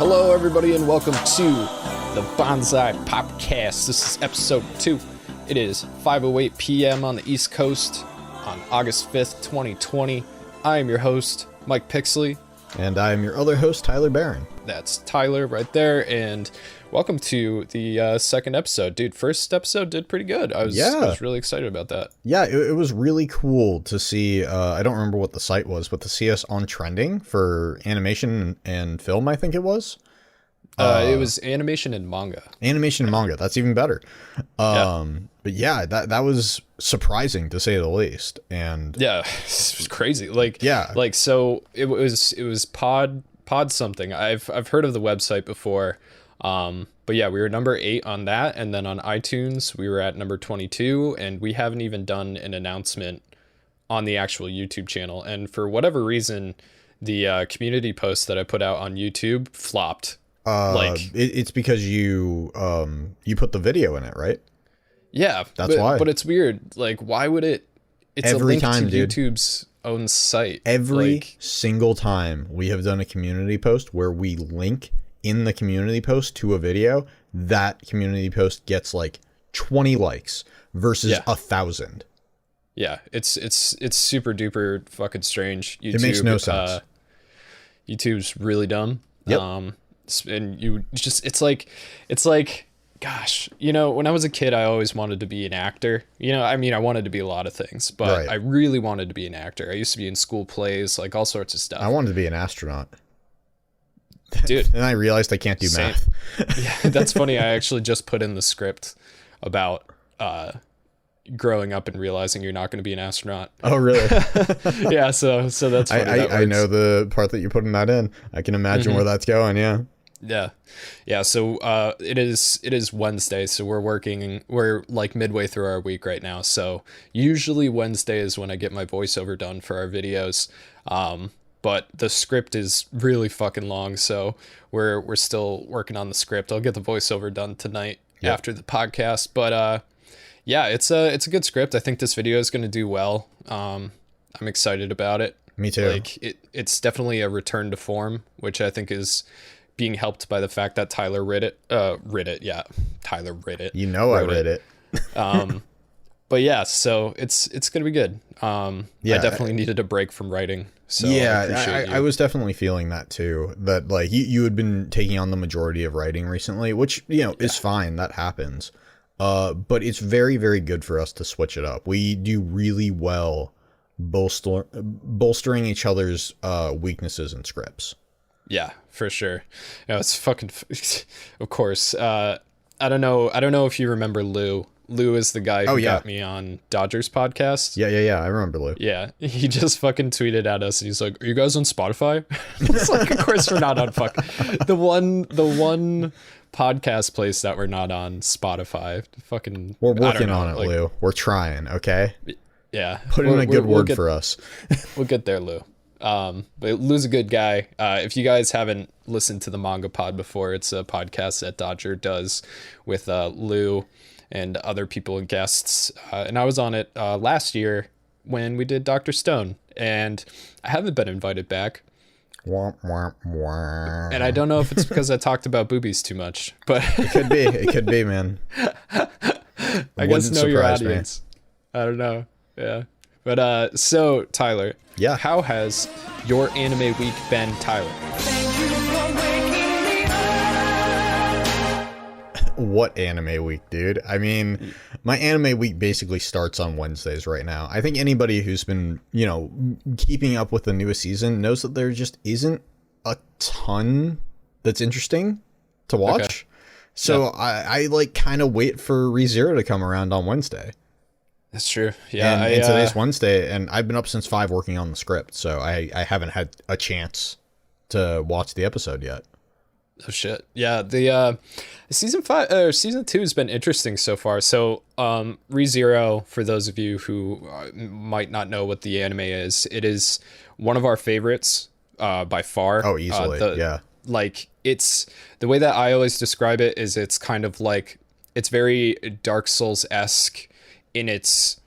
Hello, everybody, and welcome to the Bonsai PopCast. This is episode 2. It is 5:08 p.m. on the East Coast on August 5th, 2020. I am your host, Mike Pixley. And I am your other host, Tyler Barron. That's Tyler right there, and welcome to the second episode. Dude, first episode did pretty good. I was really excited about that. Yeah, it was really cool to see, I don't remember what the site was, but to see us on Trending for animation and film, I think it was. It was animation and manga. Animation and manga, that's even better. But yeah, that was surprising to say the least. And yeah, it was crazy. So it was pod something. I've heard of the website before. But yeah, we were number 8 on that, and then on iTunes we were at number 22, and we haven't even done an announcement on the actual YouTube channel. And for whatever reason, the community post that I put out on YouTube flopped. It's because you put the video in it, right? Yeah, that's why. But it's weird. Like, why would it? It's every a link time, to dude. YouTube's own site. Every single time we have done a community post where we link in the community post to a video, that community post gets like 20 likes versus 1,000. Yeah, it's super duper fucking strange. YouTube, it makes no sense. YouTube's really dumb. Yep. And you just it's like gosh, you know, when I was a kid I always wanted to be an actor. You know, I mean, I wanted to be a lot of things, but right. I really wanted to be an actor. I used to be in school plays, like all sorts of stuff. I wanted to be an astronaut. Dude. And I realized I can't do math. Yeah, that's funny. I actually just put in the script about growing up and realizing you're not going to be an astronaut. Oh, really? Yeah, so that's funny. I know the part that you're putting that in. I can imagine where that's going, yeah. Yeah, so it is Wednesday, so we're like midway through our week right now. So usually Wednesday is when I get my voiceover done for our videos. But the script is really fucking long, so we're still working on the script. I'll get the voiceover done tonight after the podcast. But yeah, it's a good script. I think this video is going to do well. I'm excited about it. Me too. Like it's definitely a return to form, which I think is being helped by the fact that Tyler writ it. Tyler writ it. You know I read it. But yeah, so it's gonna be good. I definitely needed a break from writing. So yeah, I was definitely feeling that too. That like you had been taking on the majority of writing recently, which is fine. That happens. But it's very, very good for us to switch it up. We do really well bolstering each other's weaknesses and scripts. Yeah, for sure. It's fucking. Of course. I don't know if you remember Lou. Lou is the guy who got me on Dodgers podcast. Yeah. I remember Lou. Yeah, he just fucking tweeted at us and he's like, "Are you guys on Spotify?" It's like, of course we're not on the one podcast place that we're not on Spotify. Fucking, we're working on it, like, Lou. We're trying, okay? Yeah. Put in a good word for us. We'll get there, Lou. But Lou's a good guy. If you guys haven't listened to the Manga Pod before, it's a podcast that Dodger does with Lou and other people and guests. And I was on it last year when we did Dr. Stone, and I haven't been invited back. Womp, womp, womp. And I don't know if it's because I talked about boobies too much, but it could be, man. I guess know your audience. Me. I don't know. Yeah. But so Tyler, how has your anime week been, Tyler? What anime week, dude? I mean, my anime week basically starts on Wednesdays right now. I think anybody who's been, keeping up with the newest season knows that there just isn't a ton that's interesting to watch. Okay. So I like kind of wait for ReZero to come around on Wednesday. That's true. Yeah. And today's Wednesday, and I've been up since 5 working on the script, so I haven't had a chance to watch the episode yet. Oh shit. Yeah, the season 2 has been interesting so far. So ReZero, for those of you who might not know what the anime is, it is one of our favorites by far. Oh, easily. Yeah. Like, it's the way that I always describe it is it's kind of like, it's very Dark Souls-esque in its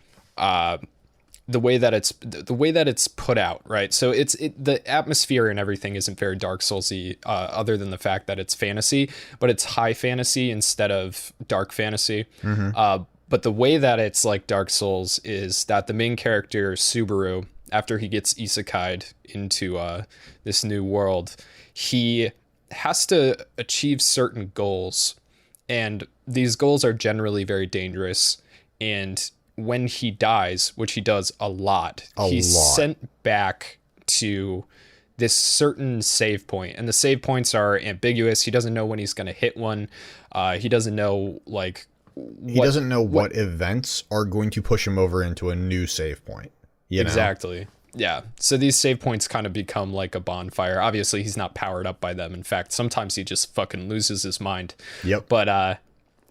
the way that it's put out, right? So the atmosphere and everything isn't very Dark Soulsy, other than the fact that it's fantasy, but it's high fantasy instead of dark fantasy. But the way that it's like Dark Souls is that the main character Subaru, after he gets isekai'd into this new world, he has to achieve certain goals, and these goals are generally very dangerous. And when he dies, which he does a lot, he's sent back to this certain save point, and the save points are ambiguous. He doesn't know when he's going to hit one. He doesn't know what events are going to push him over into a new save point. Exactly. Yeah. So these save points kind of become like a bonfire. Obviously, he's not powered up by them. In fact, sometimes he just fucking loses his mind. Yep. But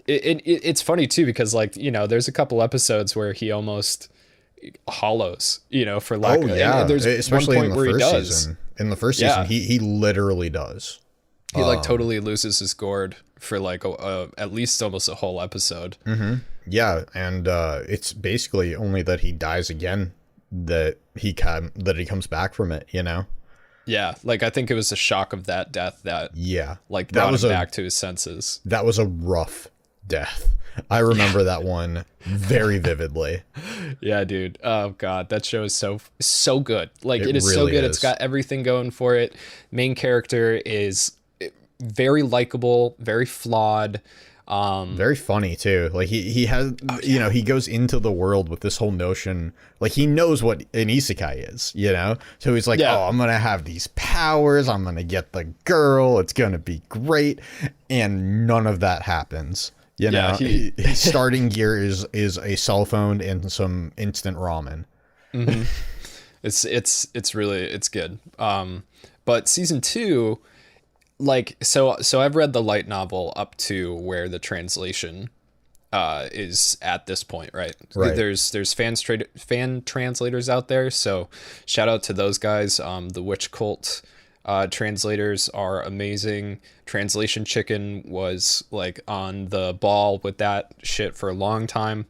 it's funny too, because like, you know, there's a couple episodes where he almost hollows, you know, for lack of. Yeah. There's especially one point where he does. Season. In the first season, he literally does. He like totally loses his gourd for like at least almost a whole episode. Yeah, and it's basically only that he dies again that he comes back from it, you know. Yeah, like I think it was the shock of that death that like brought him back to his senses. That was a rough death. I remember that one very vividly. Yeah, dude. Oh god, that show is so good. Like it is really so good. is. It's got everything going for it. Main character is very likable, very flawed. Very funny too. Like he has, you know, he goes into the world with this whole notion, like he knows what an isekai is, you know? So he's like, oh, I'm going to have these powers. I'm going to get the girl. It's going to be great. And none of that happens. You know, his starting gear is a cell phone and some instant ramen. It's good. But season 2, like, so I've read the light novel up to where the translation is at this point, right? There's fan translators out there, so shout out to those guys. The Witch Cult translators are amazing. Translation Chicken was like on the ball with that shit for a long time,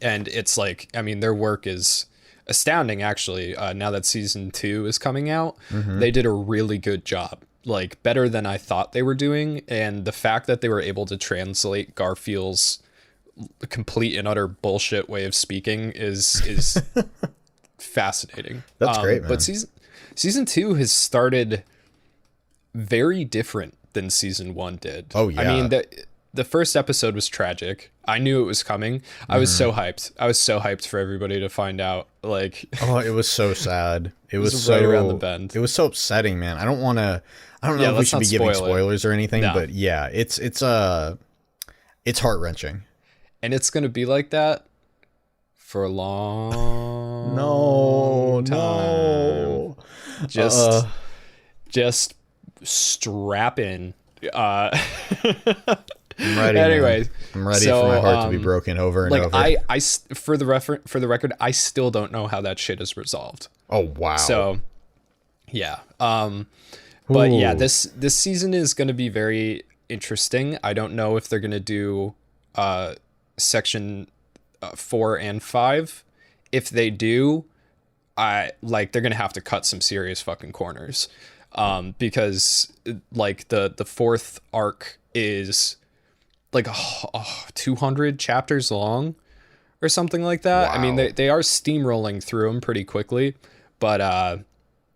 and it's like, I mean, their work is astounding actually. Now that season 2 is coming out, they did a really good job. Like better than I thought they were doing, and the fact that they were able to translate Garfield's complete and utter bullshit way of speaking is fascinating. That's great, man. But season 2 has started very different than season 1 did. Oh yeah. I mean, the first episode was tragic. I knew it was coming. I was so hyped. I was so hyped for everybody to find out. Like, oh, it was so sad. It was right so around the bend. It was so upsetting, man. I don't know if we should be giving spoilers or anything, but yeah, it's heart-wrenching. And it's going to be like that for a long time. No. Just strap in. I'm ready. Anyway, man. I'm ready for my heart to be broken over and over. I for the record, I still don't know how that shit is resolved. Oh wow. So, yeah. But yeah, this season is going to be very interesting. I don't know if they're going to do section 4 and 5. If they do, they're going to have to cut some serious fucking corners. Because like the 4th arc is like 200 chapters long or something like that. Wow. I mean, they are steamrolling through them pretty quickly, but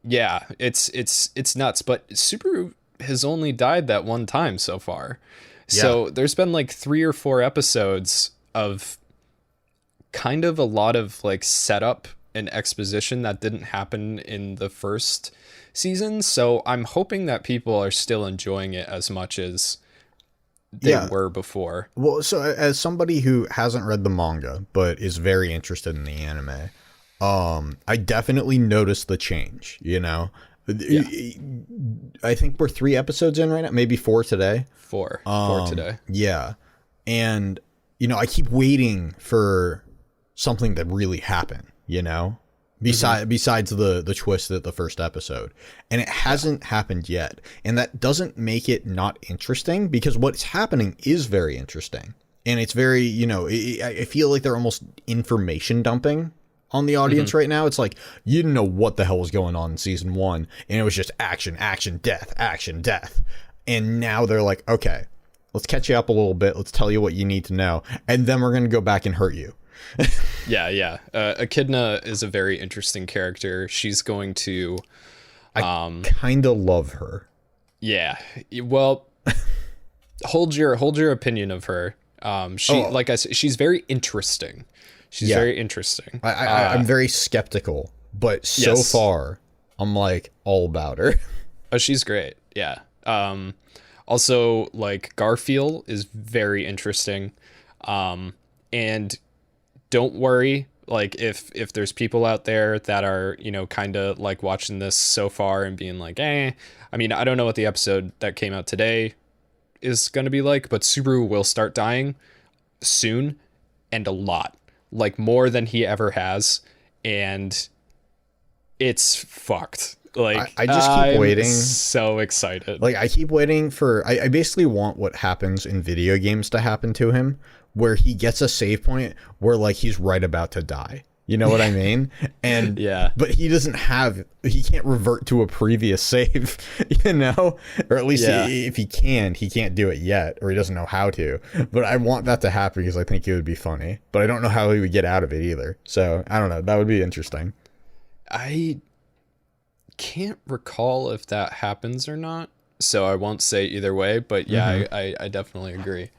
yeah, it's nuts. But Subaru has only died that one time so far. Yeah. So there's been like 3 or 4 episodes of kind of a lot of like setup and exposition that didn't happen in the first season. So I'm hoping that people are still enjoying it as much as they were before. Well, so as somebody who hasn't read the manga but is very interested in the anime, I definitely noticed the change, you know. Yeah. I think we're 3 episodes in right now, maybe 4 today. 4 today. Yeah. And you know, I keep waiting for something to really happen, you know, besides the twist at the first episode, and it hasn't happened yet. And that doesn't make it not interesting, because what's happening is very interesting, and it's very, you know, I feel like they're almost information dumping on the audience right now. It's like, you didn't know what the hell was going on in season 1, and it was just action, death, action, death. And now they're like, okay, let's catch you up a little bit. Let's tell you what you need to know. And then we're going to go back and hurt you. Yeah. Echidna is a very interesting character. She's going to... I kind of love her. Yeah. Well, hold your opinion of her. Like I said, she's very interesting. She's very interesting. I'm very skeptical, but so far, I'm like all about her. Oh, she's great. Yeah. Also, like, Garfield is very interesting. And don't worry, like, if there's people out there that are, you know, kind of like watching this so far and being like, I mean, I don't know what the episode that came out today is going to be like, but Subaru will start dying soon, and a lot, like more than he ever has, and it's fucked. Like, I just keep waiting. So excited. Like, I keep waiting for... I basically want what happens in video games to happen to him, where he gets a save point where, like, he's right about to die. You know what I mean? And but he doesn't have... He can't revert to a previous save, you know? Or at least if he can't do it yet, or he doesn't know how to. But I want that to happen because I think it would be funny. But I don't know how he would get out of it either. So, I don't know. That would be interesting. I can't recall if that happens or not, so I won't say either way, but I definitely agree.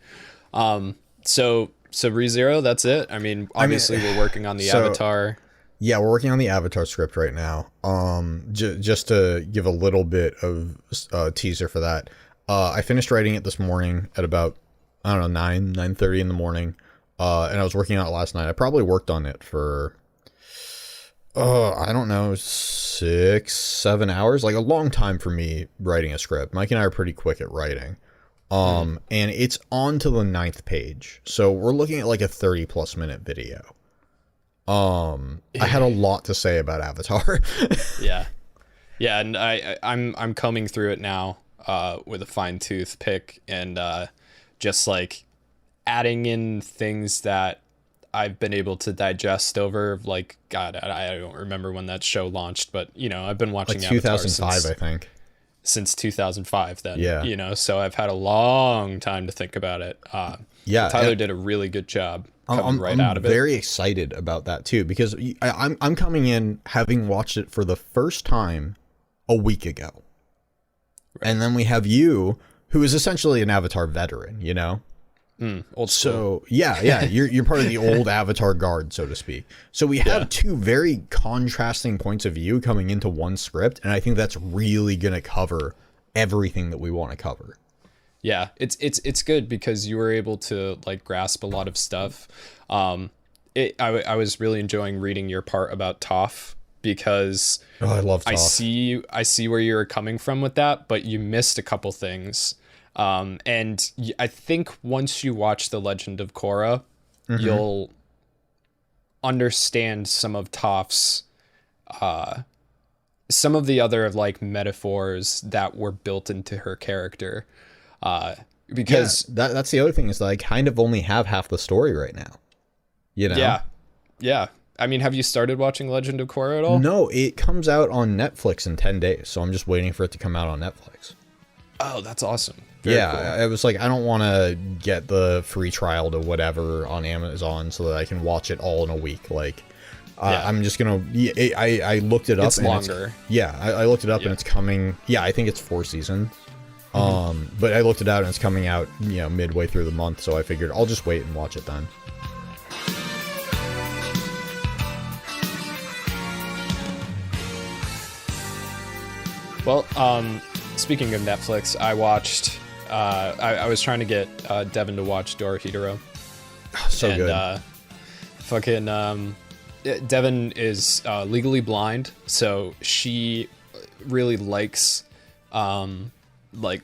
So ReZero, that's it. I mean, obviously we're working on the Avatar. Yeah, we're working on the Avatar script right now. Just to give a little bit of teaser for that, I finished writing it this morning at about, I don't know, 9:30 in the morning, and I was working on it last night. I probably worked on it for I don't know, 6-7 hours, like a long time for me writing a script. Mike and I are pretty quick at writing. And it's on to the 9th page. So we're looking at like a 30+ minute video. I had a lot to say about Avatar. Yeah, and I'm combing through it now with a fine tooth pick, and just like adding in things that I've been able to digest over, like, God, I don't remember when that show launched, but, you know, I've been watching like 2005, I think. Since 2005 then, you know, so I've had a long time to think about it. Tyler did a really good job coming out of it. I'm very excited about that too, because I'm coming in having watched it for the first time a week ago. Right. And then we have you, who is essentially an Avatar veteran, you know? Old school. So you're part of the old Avatar guard, so to speak. So we have two very contrasting points of view coming into one script, and I think that's really gonna cover everything that we want to cover. Yeah, it's good because you were able to like grasp a lot of stuff. I was really enjoying reading your part about Toph, because I love Toph. I see where you're coming from with that, but you missed a couple things. And I think once you watch The Legend of Korra, you'll understand some of Toph's, some of the other like metaphors that were built into her character. Because that's the other thing, is that I kind of only have half the story right now, you know? Yeah. I mean, have you started watching Legend of Korra at all? No, it comes out on Netflix in 10 days. So I'm just waiting for it to come out on Netflix. Oh, that's awesome. Very cool. I was like, I don't want to get the free trial to whatever on Amazon so that I can watch it all in a week. Like, I'm just going to... I looked it up. It's longer. I looked it up and it's coming... Yeah, I think it's 4 seasons. But I looked it out and it's coming out, you know, midway through the month. So I figured I'll just wait and watch it then. Well, speaking of Netflix, I watched... I was trying to get Devin to watch Dorohedoro. So good. Devin is legally blind, so she really likes like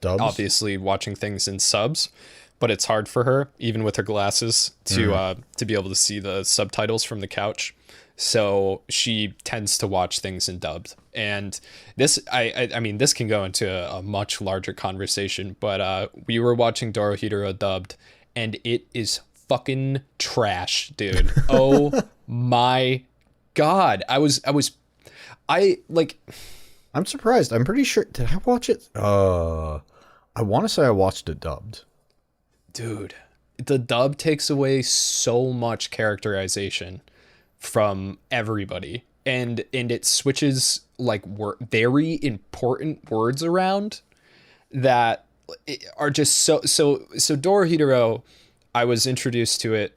dubs? Obviously watching things in subs, but it's hard for her, even with her glasses, to be able to see the subtitles from the couch. So she tends to watch things in dubbed. And this, I mean, this can go into a much larger conversation, but we were watching Dorohedoro dubbed, and it is fucking trash, dude. Oh my God. I'm surprised. I'm pretty sure. Did I watch it? I want to say I watched it dubbed. Dude, the dub takes away so much characterization from everybody, and it switches like very important words around that are just so Dorohedoro. I was introduced to it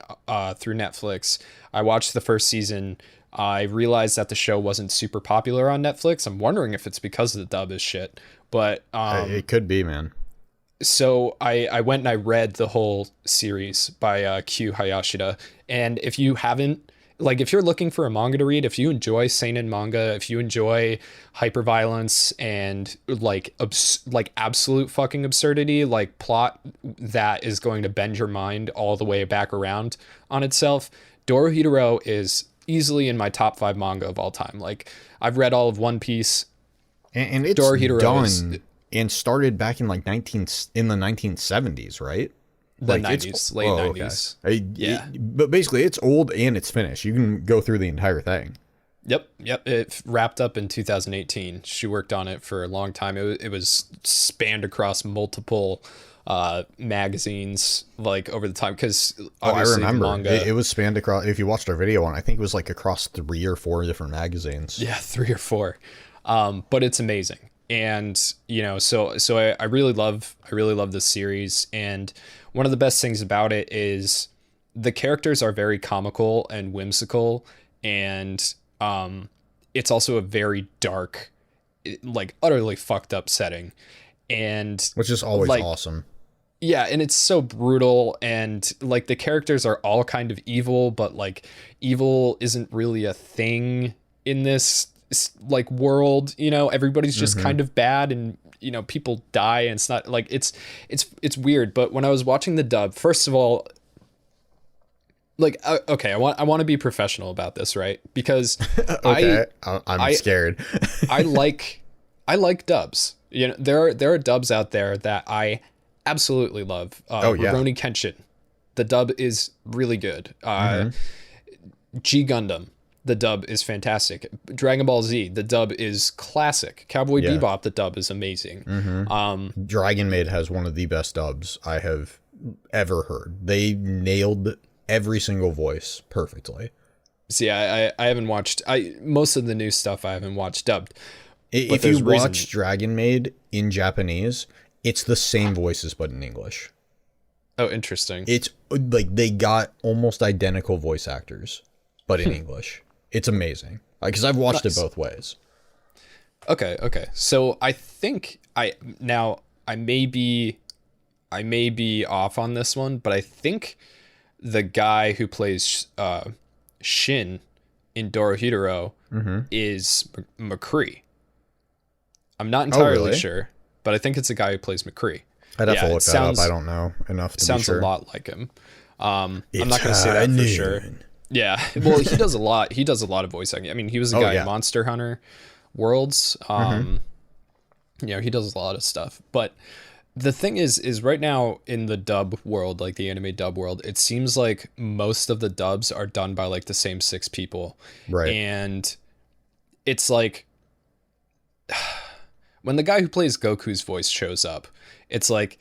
through Netflix. I watched the first season. I realized that the show wasn't super popular on Netflix. I'm wondering if it's because the dub is shit, but It could be, man. so I went and I read the whole series by Q Hayashida. And if you haven't, like, if you're looking for a manga to read, if you enjoy seinen manga, if you enjoy hyperviolence and like absolute fucking absurdity, like plot that is going to bend your mind all the way back around on itself, Dorohedoro is easily in my top 5 manga of all time. Like, I've read all of One Piece, and it's done and started back in like the 1970s, right? The Like 90s, late 90s. Okay. Yeah. But basically, it's old and it's finished. You can go through the entire thing. Yep. It wrapped up in 2018. She worked on it for a long time. It was spanned across multiple magazines, like, over the time, because I remember manga, it was spanned across. If you watched our video on, I think it was like across 3 or 4 different magazines. Yeah, 3 or 4. But it's amazing. And, you know, so I really love this series. And one of the best things about it is the characters are very comical and whimsical. And it's also a very dark, like, utterly fucked up setting. And which is always like, awesome. Yeah, and it's so brutal, and like the characters are all kind of evil, but like evil isn't really a thing in this like world, you know. Everybody's just kind of bad, and you know, people die, and it's not like it's weird. But when I was watching the dub, first of all, like, okay, I want to be professional about this, right? Because okay, I'm scared. I like dubs. You know, there are dubs out there that I absolutely love. Rurouni Kenshin, the dub is really good. Gundam, the dub is fantastic. Dragon Ball Z, the dub is classic. Cowboy Bebop, the dub is amazing. Dragon Maid has one of the best dubs I have ever heard. They nailed every single voice perfectly. See, I haven't watched most of the new stuff. I haven't watched dubbed. If you watch Dragon Maid in Japanese, it's the same voices but in English. Oh, interesting. It's like they got almost identical voice actors but in English. It's amazing. Because I've watched it both ways. Okay. So I think I may be off on this one, but I think the guy who plays Shin in Dorohedoro is McCree. I'm not entirely sure, but I think it's the guy who plays McCree. I'd have to look that up. I don't know enough to be sure. Sounds a lot like him. I'm not going to say that for sure. Yeah, well, he does a lot. He does a lot of voice acting. I mean, he was a guy in Monster Hunter Worlds. You know, he does a lot of stuff. But the thing is right now in the dub world, like the anime dub world, it seems like most of the dubs are done by like the same 6 people. Right. And it's like when the guy who plays Goku's voice shows up, it's like,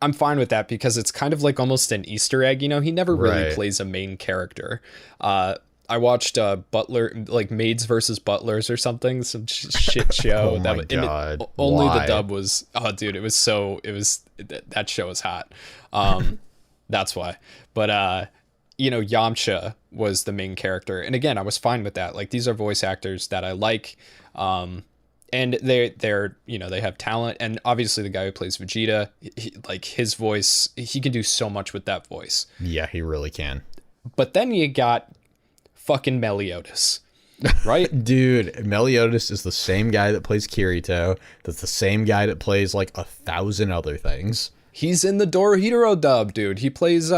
I'm fine with that because it's kind of like almost an Easter egg, you know. He never really plays a main character. I watched Butler, like Maids versus Butlers or something, some shit show. Oh my God. Only the dub was, oh dude, that show was hot. That's why. But you know, Yamcha was the main character, and again, I was fine with that. Like, these are voice actors that I like. And they're you know, they have talent, and obviously the guy who plays Vegeta, like his voice, he can do so much with that voice. Yeah, he really can. But then you got fucking Meliodas, right? Dude, Meliodas is the same guy that plays Kirito. That's the same guy that plays like 1,000 other things. He's in the Dorohedoro dub, dude. He plays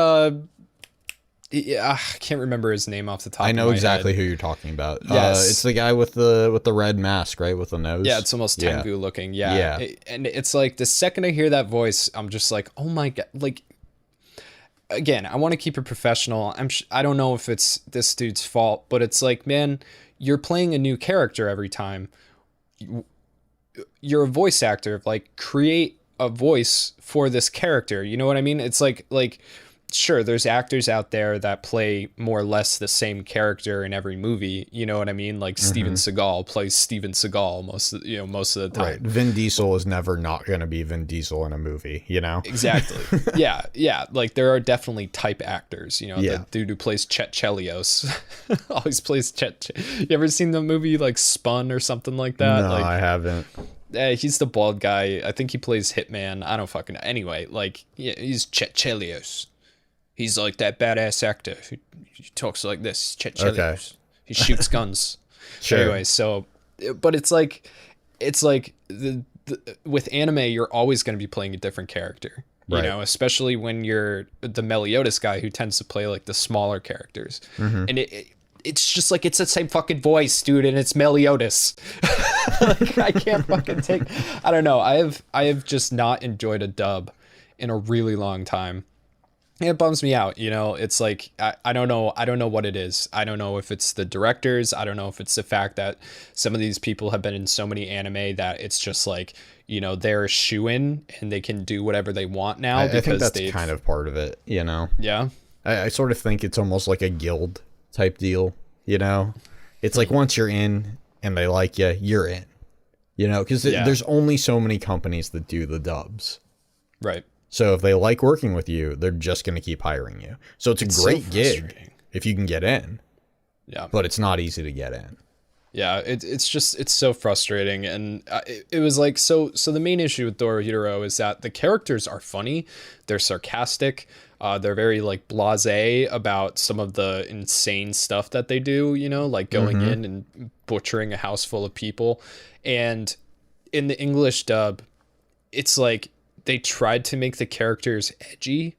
I can't remember his name off the top. I know of my exactly head. who you're talking about. Yes. It's the guy with the red mask, right, with the nose. Yeah, it's almost Tengu looking. Yeah. And it's like the second I hear that voice, I'm just like, oh my God, like, again, I want to keep it professional. I don't know if it's this dude's fault, but it's like, man, you're playing a new character every time. You're a voice actor. Like, create a voice for this character. You know what I mean? It's like sure, there's actors out there that play more or less the same character in every movie. You know what I mean? Like Steven Seagal plays Steven Seagal most of the time. Right. Vin Diesel is never not going to be Vin Diesel in a movie, you know? Exactly. Yeah. Like there are definitely type actors, you know, the dude who plays Chet Chelios always plays Chet. You ever seen the movie like Spun or something like that? No, like, I haven't. He's the bald guy. I think he plays Hitman. I don't fucking know. Anyway, like, yeah, he's Chet Chelios. He's like that badass actor who talks like this. Chet Chelios. Okay. He shoots guns. Sure. Anyway, so, but it's like the with anime, you're always going to be playing a different character. You know, especially when you're the Meliodas guy who tends to play like the smaller characters. And it's just like, it's the same fucking voice, dude, and it's Meliodas. Like, I can't fucking take, I don't know. I have just not enjoyed a dub in a really long time. It bums me out, you know. It's like, I don't know what it is. I don't know if it's the directors. I don't know if it's the fact that some of these people have been in so many anime that it's just like, you know, they're a shoo-in and they can do whatever they want now. I think that's kind of part of it, you know. Yeah. I sort of think it's almost like a guild type deal, you know. It's like once you're in and they like you, you're in, you know, because there's only so many companies that do the dubs. Right. So if they like working with you, they're just going to keep hiring you. So it's a great gig if you can get in. Yeah. But it's not easy to get in. Yeah, it's so frustrating. And it was like, so the main issue with Dorohedoro is that the characters are funny. They're sarcastic. They're very like blasé about some of the insane stuff that they do, you know, like going in and butchering a house full of people. And in the English dub, it's like, they tried to make the characters edgy,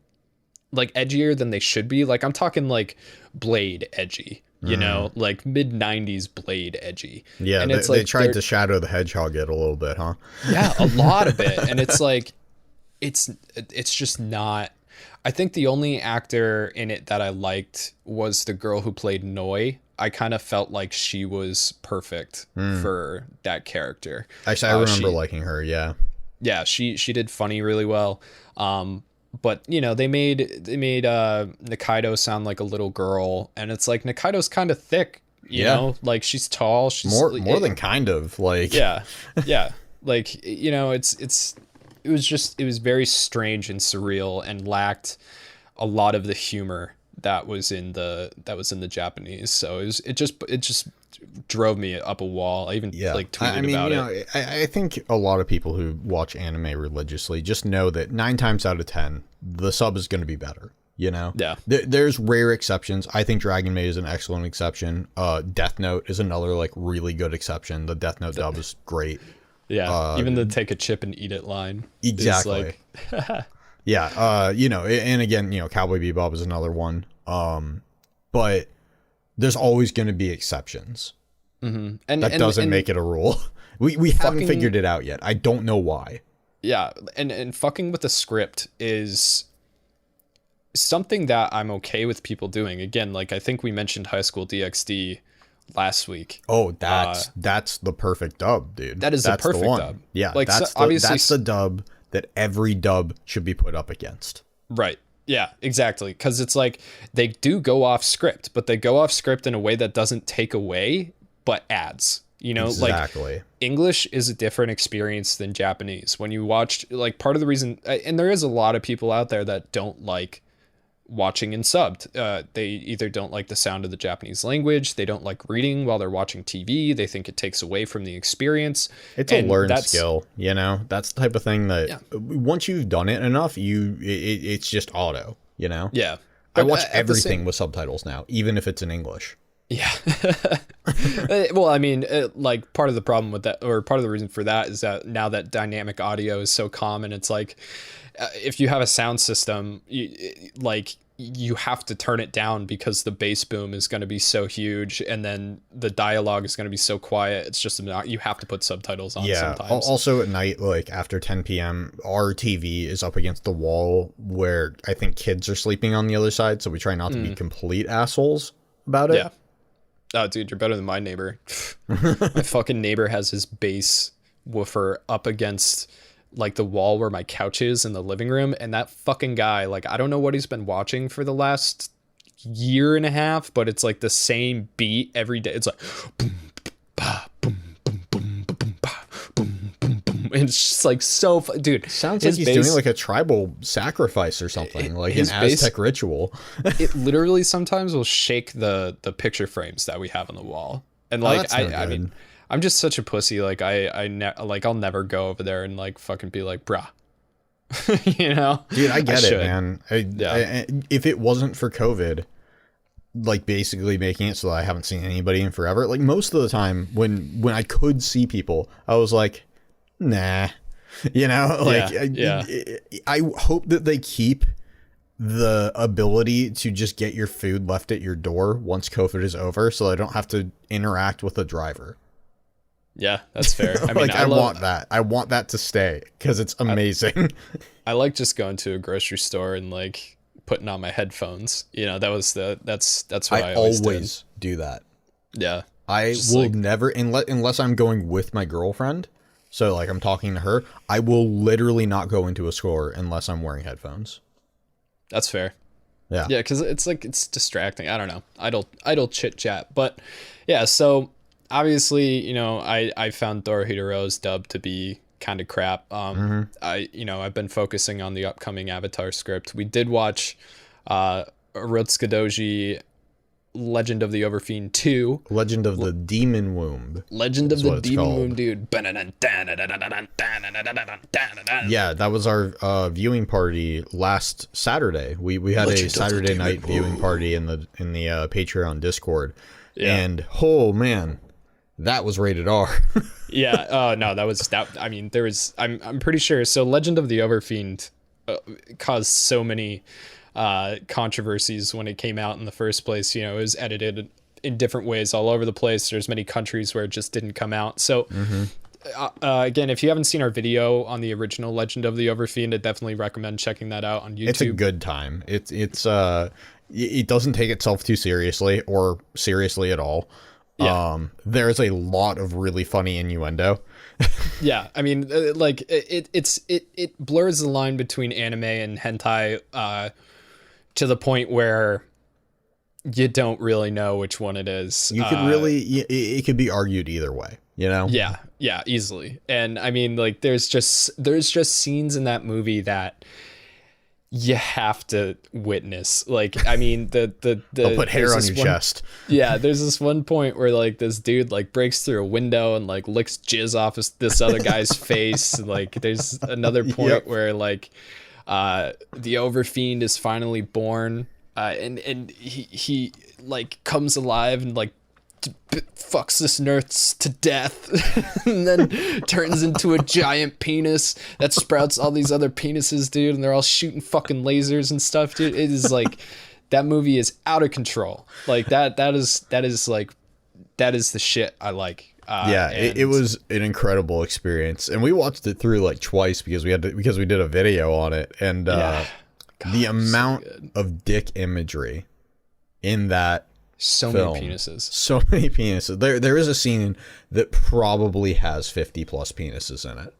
like edgier than they should be. Like I'm talking like Blade edgy, you know, like mid-90s Blade edgy. Yeah, and they tried to Shadow the Hedgehog it a little bit, huh? Yeah, a lot of it. And it's like, it's just not. I think the only actor in it that I liked was the girl who played Noi. I kind of felt like she was perfect for that character. Actually, I remember liking her, yeah. Yeah, she did funny really well. But you know, they made Nikaido sound like a little girl, and it's like Nikaido's kind of thick, you know, like she's tall, she's more than kind of, like yeah. Like, you know, it was very strange and surreal and lacked a lot of the humor that was in the Japanese. So it just drove me up a wall. I even like tweeted about it. I think a lot of people who watch anime religiously just know that 9 times out of 10 the sub is going to be better, you know. There's rare exceptions. I think Dragon Maid is an excellent exception. Death Note is another like really good exception. The Death Note dub is great. Even the take a chip and eat it line. Exactly. Like you know, and again, you know, Cowboy Bebop is another one. But there's always going to be exceptions. And that doesn't make it a rule. We haven't figured it out yet. I don't know why. Yeah, and fucking with the script is something that I'm okay with people doing. Again, like I think we mentioned High School DxD last week. Oh, that's the perfect dub, dude. That's the perfect dub. Yeah, like that's the dub that every dub should be put up against. Right. Yeah, exactly. Because it's like they do go off script, but they go off script in a way that doesn't take away, but adds. You know, exactly. Like English is a different experience than Japanese. When you watch, like part of the reason, and there is a lot of people out there that don't like watching in subbed. They either don't like the sound of the Japanese language, they don't like reading while they're watching TV, they think it takes away from the experience. It's a learned skill, you know. That's the type of thing that once you've done it enough, it's just auto, you know. Yeah, I watch everything with subtitles now, even if it's in English. Yeah. Well, I mean, like part of the problem with that, or part of the reason for that, is that now that dynamic audio is so common, it's like if you have a sound system, like you have to turn it down because the bass boom is going to be so huge, and then the dialogue is going to be so quiet. It's just not, you have to put subtitles on sometimes. Also at night, like after 10 p.m., our TV is up against the wall where I think kids are sleeping on the other side, so we try not to be complete assholes about it. Yeah. Oh, dude, you're better than my neighbor. My fucking neighbor has his bass woofer up against like the wall where my couch is in the living room, and that fucking guy, like, I don't know what he's been watching for the last year and a half, but it's like the same beat every day. It's like boom, ba, boom, boom, boom, boom, ba, boom, boom, boom. And it's just like so dude, sounds like he's doing like a tribal sacrifice or something, like an Aztec ritual. It literally sometimes will shake the picture frames that we have on the wall. And like I mean, I'm just such a pussy. Like I'll never go over there and like fucking be like, bruh, you know, dude. I get it, man. If it wasn't for COVID, like basically making it so that I haven't seen anybody in forever, like most of the time when I could see people, I was like, nah, you know, like I hope that they keep the ability to just get your food left at your door once COVID is over, so I don't have to interact with a driver. Yeah, that's fair. I mean, like I want that. I want that to stay because it's amazing. I like just going to a grocery store and like putting on my headphones. You know, that's what I always do that. Yeah, I will never unless I'm going with my girlfriend. So like I'm talking to her, I will literally not go into a store unless I'm wearing headphones. That's fair. Yeah, because it's like it's distracting. I don't know, idle chit chat. But yeah, so. Obviously, you know, I found Dorohedoro's dub to be kind of crap. I've been focusing on the upcoming Avatar script. We did watch Urotsukidoji Legend of the Overfiend 2. Legend of the Demon Womb. Legend of the Demon Womb, dude. Yeah, that was our viewing party last Saturday. We had a Saturday night viewing party in the Patreon Discord. Yeah. And oh man, that was rated R. Yeah. Oh no, that. I mean, there was. I'm pretty sure. So, Legend of the Overfiend caused so many controversies when it came out in the first place. You know, it was edited in different ways all over the place. There's many countries where it just didn't come out. So, again, if you haven't seen our video on the original Legend of the Overfiend, I definitely recommend checking that out on YouTube. It's a good time. It doesn't take itself too seriously or seriously at all. Yeah. There's a lot of really funny innuendo. Yeah, I mean, like it blurs the line between anime and hentai to the point where you don't really know which one it is. You could it could be argued either way, you know? Yeah, easily. And I mean, like there's just scenes in that movie that you have to witness. Like, I mean, the they'll put hair on your chest. Yeah, there's this one point where like this dude like breaks through a window and like licks jizz off this other guy's face. Like, there's another point where like the Overfiend is finally born, and he like comes alive and like fucks this nurse to death and then turns into a giant penis that sprouts all these other penises, dude, and they're all shooting fucking lasers and stuff, dude. It is like that movie is out of control. Like that is the shit I like. It was an incredible experience, and we watched it through like twice because we did a video on it, and God, the amount of dick imagery in that so film. Many penises. So many penises. There is a scene that probably has 50 plus penises in it.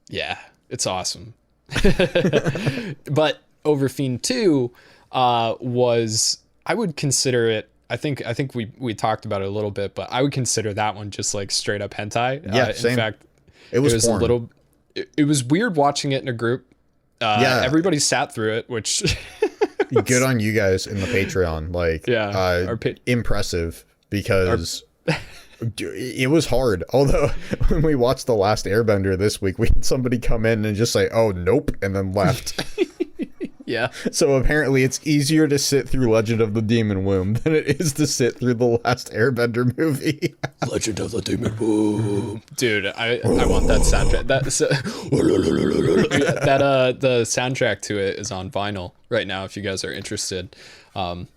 Yeah, it's awesome. But Overfiend 2 was, I would consider it, I think we talked about it a little bit, but I would consider that one just like straight up hentai. Yeah, same. In fact, it was a little, it was weird watching it in a group. Everybody sat through it, which good on you guys in the Patreon. Like, impressive, because it was hard. Although when we watched The Last Airbender this week, we had somebody come in and just say, "Oh, nope," and then left. Yeah. So apparently it's easier to sit through Legend of the Demon Womb than it is to sit through the last Airbender movie. Legend of the Demon Womb. Dude, I want that soundtrack. The soundtrack to it is on vinyl right now if you guys are interested.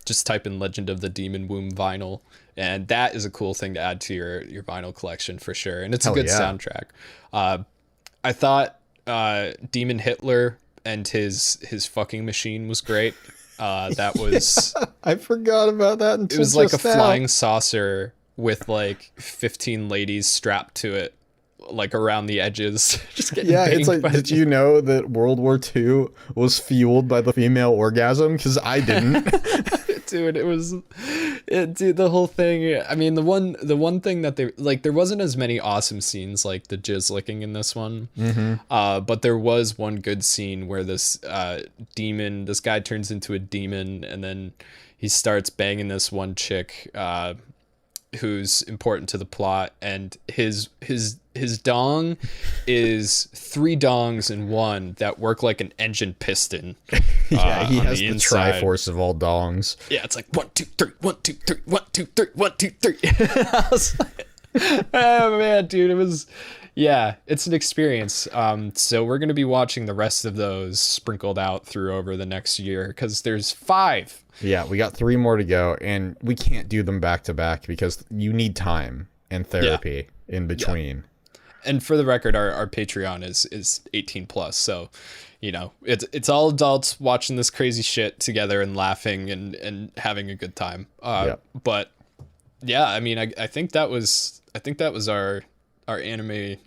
Just type in Legend of the Demon Womb vinyl, and that is a cool thing to add to your vinyl collection for sure. And it's a good soundtrack. I thought Demon Hitler and his fucking machine was great. That was I forgot about that until it was like a flying saucer with like 15 ladies strapped to it, like around the edges. Just getting it's like, did you know that World War II was fueled by the female orgasm? Because I didn't. Dude, dude, the whole thing. I mean, the one thing that they like, there wasn't as many awesome scenes like the jizz licking in this one. But there was one good scene where this guy turns into a demon, and then he starts banging this one chick who's important to the plot, and his dong is 3 dongs in one that work like an engine piston. He has the triforce of all dongs. Yeah, it's like 1 2 3 1 2 3 1 2 3 1 2 3. I was like, oh man, dude, it's an experience. So we're gonna be watching the rest of those sprinkled out through over the next year, because there's 5. Yeah, we got 3 more to go, and we can't do them back to back because you need time and therapy in between. Yeah. And for the record, our Patreon is 18 plus, so it's all adults watching this crazy shit together and laughing and having a good time. But yeah, I mean, I think that was our anime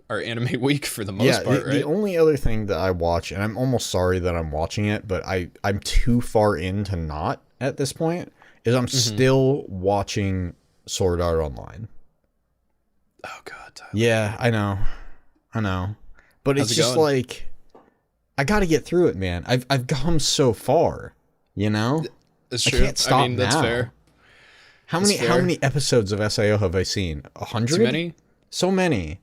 week for the most part, right? The only other thing that I watch, and I'm almost sorry that I'm watching it, but I'm too far in to not at this point, is I'm still watching Sword Art Online. Oh god, Tyler. Yeah, I know, but it's just like, I got to get through it, man. I've come so far, It's true. I can't stop. I mean, that's now. Fair. How many episodes of SAO have I seen? 100? Too many? So many.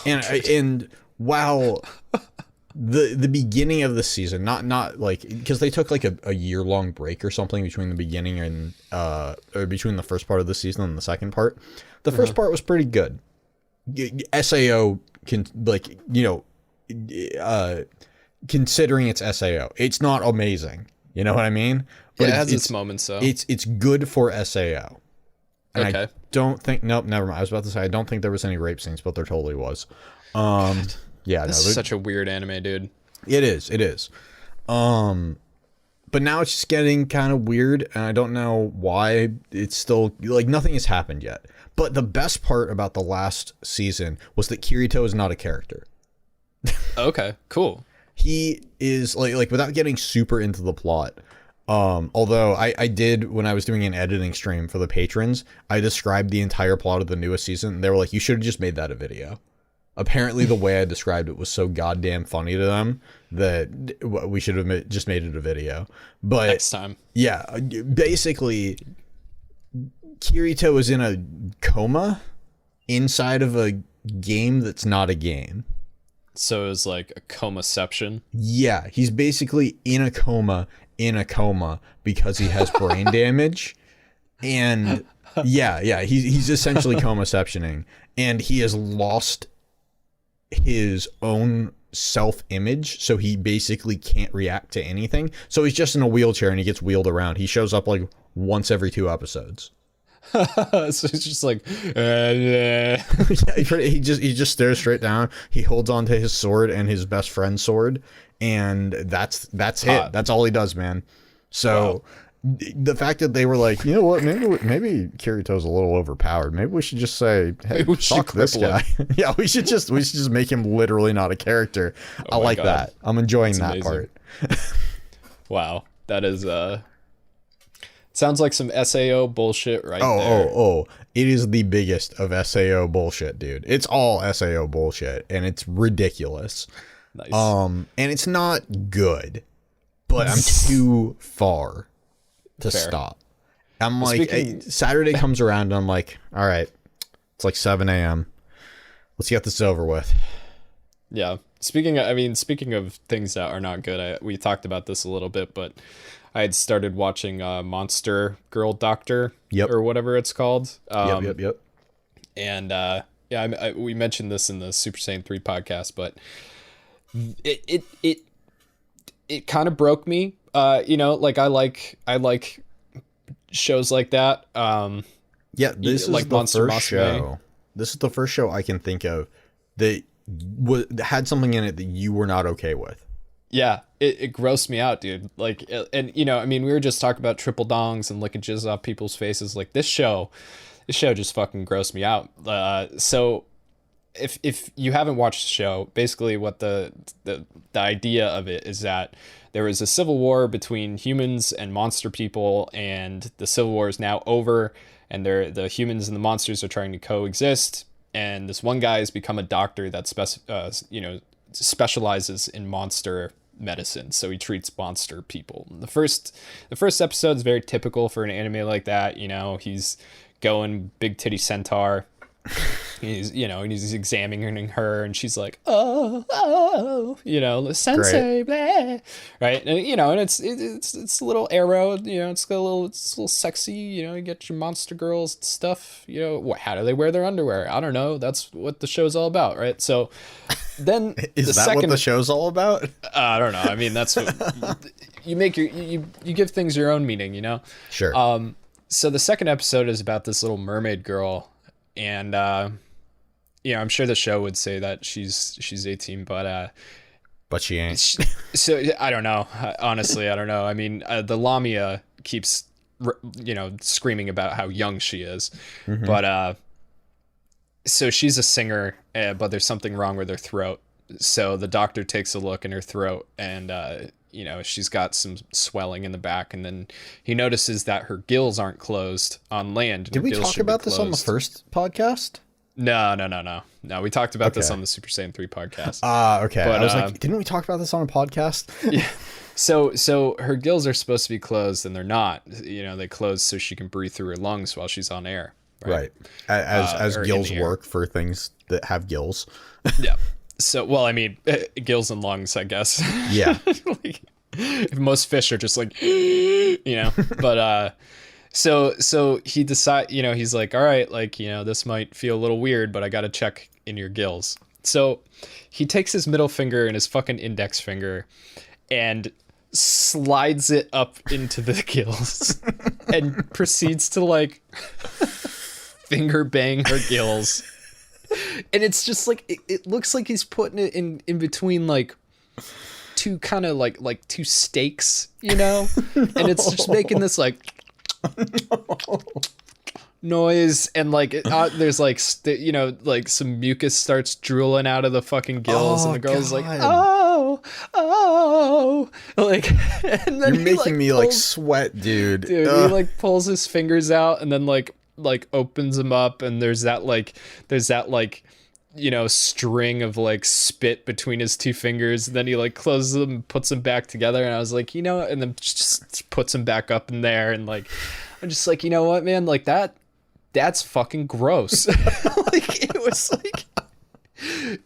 And wow, the beginning of the season, not like, because they took like a year-long break or something between the beginning and or between the first part of the season and the second part. The first part was pretty good. SAO can, like, considering it's SAO, it's not amazing. You know what I mean? But it has its moments, though. It's good for SAO. And okay. I don't think, nope, never mind. I was about to say, I don't think there was any rape scenes, but there totally was. This is such a weird anime, dude. It is. But now it's just getting kind of weird, and I don't know why. It's still, like, nothing has happened yet. But the best part about the last season was that Kirito is not a character. Okay, cool. He is, like without getting super into the plot, although I did, when I was doing an editing stream for the patrons, I described the entire plot of the newest season, and they were like, you should have just made that a video. Apparently the way I described it was so goddamn funny to them that we should have just made it a video. But next time. Yeah, basically Kirito is in a coma inside of a game that's not a game. So it's like a comaception. Yeah, he's basically in a coma because he has brain damage. And yeah, he's essentially comaceptioning, and he has lost his own self-image, so he basically can't react to anything. So he's just in a wheelchair and he gets wheeled around. He shows up like once every 2 episodes. So it's just like yeah, he just stares straight down. He holds on to his sword and his best friend's sword, and that's it. That's all he does, man. So the fact that they were like, you know what, maybe Kirito's a little overpowered. Maybe we should just say, hey, fuck this guy. Yeah, we should just make him literally not a character. I like that. I'm enjoying that part. Wow, that is sounds like some SAO bullshit there. Oh, it is the biggest of SAO bullshit, dude. It's all SAO bullshit, and it's ridiculous. Nice. And it's not good, but I'm too far to stop. I'm like, Saturday comes around, and I'm like, all right, it's like 7 a.m. Let's get this over with. Yeah. speaking of things that are not good, we talked about this a little bit, but I had started watching Monster Girl Doctor, or whatever it's called. Yep. And we mentioned this in the Super Saiyan 3 podcast, but it kind of broke me. Like I like shows like that. This is like the first show. This is the first show I can think of that had something in it that you were not okay with. Yeah, it grossed me out, dude. Like, and we were just talking about triple dongs and licking jizz off people's faces. Like, this show just fucking grossed me out. So if you haven't watched the show, basically what the idea of it is that there was a civil war between humans and monster people, and the civil war is now over, and the humans and the monsters are trying to coexist. And this one guy has become a doctor that specializes in monster medicine, so he treats monster people. The first episode is very typical for an anime like that. He's going big titty centaur. He's examining her, and she's like, sensei, blah. Right? And and it's a little arrow, it's a little sexy, you get your monster girls and stuff. How do they wear their underwear? I don't know. That's what the show's all about, right? So then what the show's all about? I don't know. That's what you make you give things your own meaning, Sure. So the second episode is about this little mermaid girl. And, I'm sure the show would say that she's 18, but she ain't. So I don't know. Honestly, I don't know. The Lamia keeps, screaming about how young she is, but, so she's a singer, but there's something wrong with her throat. So the doctor takes a look in her throat, and, she's got some swelling in the back, and then he notices that her gills aren't closed on land. Did we talk about this on the first podcast? No. We talked about this on the Super Saiyan 3 podcast. Okay. But I was like, didn't we talk about this on a podcast? Yeah. So her gills are supposed to be closed, and they're not. They close so she can breathe through her lungs while she's on air. Right. As gills work for things that have gills. Yeah. So, gills and lungs, I guess. Yeah. Most fish are just like, but, so he decide, he's like, all right, this might feel a little weird, but I got to check in your gills. So he takes his middle finger and his fucking index finger and slides it up into the gills and proceeds to finger bang her gills. And it's just it looks like he's putting it in between two kind of like two steaks, and it's just making this noise, and there's some mucus starts drooling out of the fucking gills, and the girl's like, oh, and then you're making me sweat, dude. He pulls his fingers out, and then opens them up, and there's that string of spit between his two fingers, and then he closes them and puts them back together, and I was like, and then just puts them back up in there, and I'm just like, you know what, man, that's fucking gross.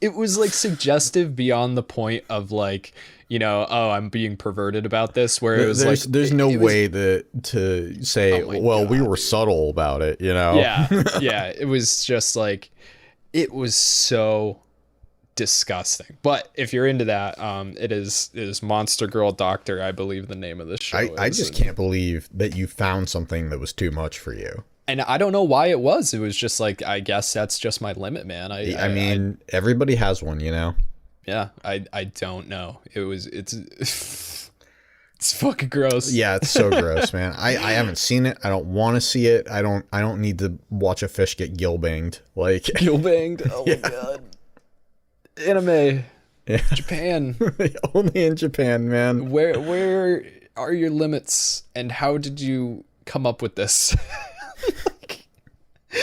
It was suggestive beyond the point of I'm being perverted about this, where it was there's no way to say, well, God, we were subtle about it, Yeah. It was just it was so disgusting. But if you're into that, it is Monster Girl Doctor, I believe the name of the show. I just can't believe that you found something that was too much for you. And I don't know why it was. It was just I guess that's just my limit, man. Everybody has one, Yeah, I don't know. It's fucking gross. Yeah, it's so gross, man. I haven't seen it. I don't want to see it. I don't need to watch a fish get gill banged. Gill banged? Oh my god. Anime. Yeah. Japan. Only in Japan, man. Where are your limits, and how did you come up with this?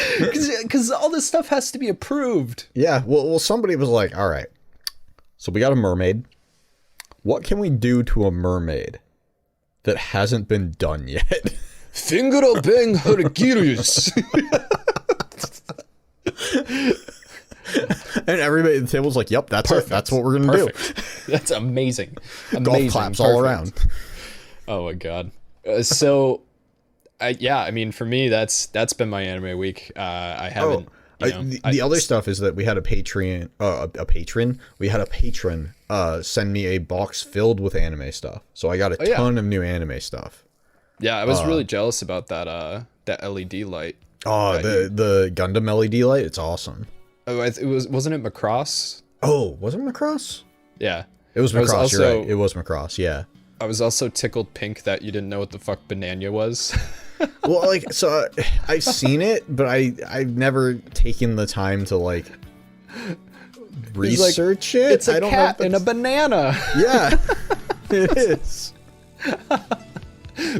Because all this stuff has to be approved. Yeah, well, somebody was like, all right, so we got a mermaid. What can we do to a mermaid that hasn't been done yet? Finger bang harakiris. And everybody at the table was like, yep, that's it. That's what we're going to do. That's amazing. Golf claps all around. Oh my God. So I mean, for me, that's been my anime week. I haven't. The other stuff is that we had a patron send me a box filled with anime stuff. So I got a ton of new anime stuff. Yeah, I was really jealous about that LED light. Oh, the Gundam LED light, it's awesome. Oh, wasn't it Macross? Oh, was it Macross? Yeah. It was Macross, you're right. It was Macross, yeah. I was also tickled pink that you didn't know what the fuck Banana was. Well, like, so I've seen it, but I've never taken the time to, like, research it. It's a cat and a banana. Yeah, it is.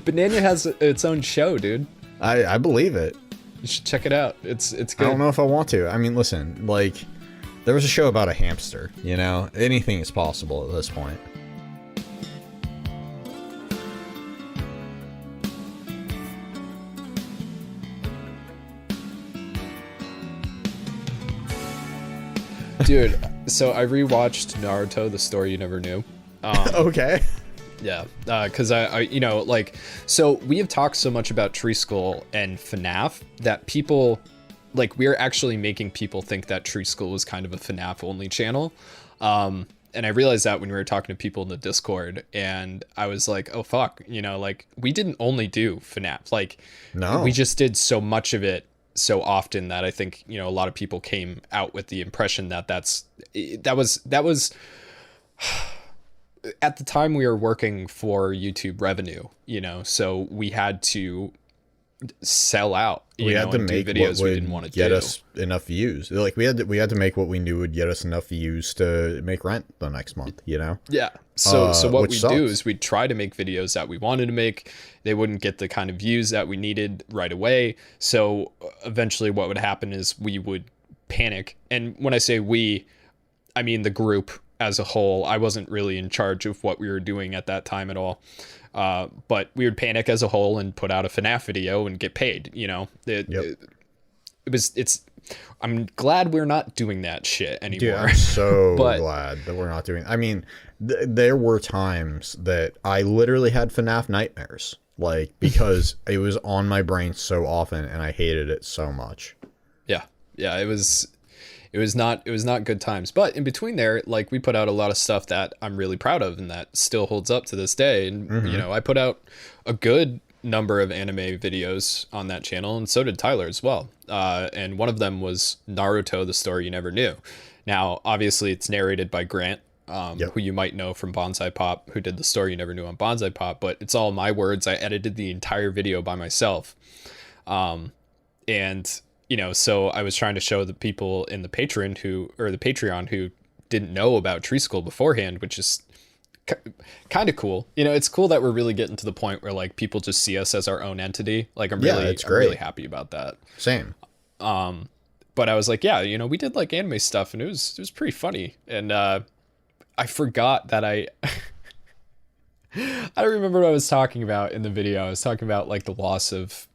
Banana has its own show, dude. I believe it. You should check it out. It's good. I don't know if I want to. I mean, listen, like, there was a show about a hamster, you know? Anything is possible at this point. Dude, so I rewatched Naruto, The Story You Never Knew. Okay. Yeah, because I, you know, like, so we have talked so much about Tree School and FNAF that people, like, we're actually making people think that Tree School was kind of a FNAF only channel. And I realized that when we were talking to people in the Discord, and I was like, oh, fuck, you know, like, we didn't only do FNAF. Like, no, we just did so much of it so often that I think, you know, a lot of people came out with the impression that that was at the time we were working for YouTube revenue, you know, so we had to sell out. We had to make videos we didn't want to get us enough views. Like we had to make what we knew would get us enough views to make rent the next month, you know? Yeah. So what we do is we'd try to make videos that we wanted to make. They wouldn't get the kind of views that we needed right away. So eventually what would happen is we would panic. And when I say we, I mean the group as a whole. I wasn't really in charge of what we were doing at that time at all. But we would panic as a whole and put out a FNAF video and get paid, you know? I'm glad we're not doing that shit anymore. Dude, I'm so glad that we're not doing. I mean, there were times that I literally had FNAF nightmares, like, because it was on my brain so often and I hated it so much. Yeah, it was not good times. But in between there, like, we put out a lot of stuff that I'm really proud of and that still holds up to this day. And you know, I put out a good number of anime videos on that channel, and so did Tyler as well. And one of them was Naruto, The Story You Never Knew. Now, obviously, it's narrated by Grant, who you might know from Bonsai Pop, who did The Story You Never Knew on Bonsai Pop, but it's all my words. I edited the entire video by myself. And you know, so I was trying to show the people in the Patreon who didn't know about Tree School beforehand, which is kind of cool. You know, it's cool that we're really getting to the point where, like, people just see us as our own entity. Like, I'm really happy about that. Same. But I was like, yeah, you know, we did like anime stuff and it was pretty funny. And I forgot that I don't remember what I was talking about in the video. I was talking about, like, the loss of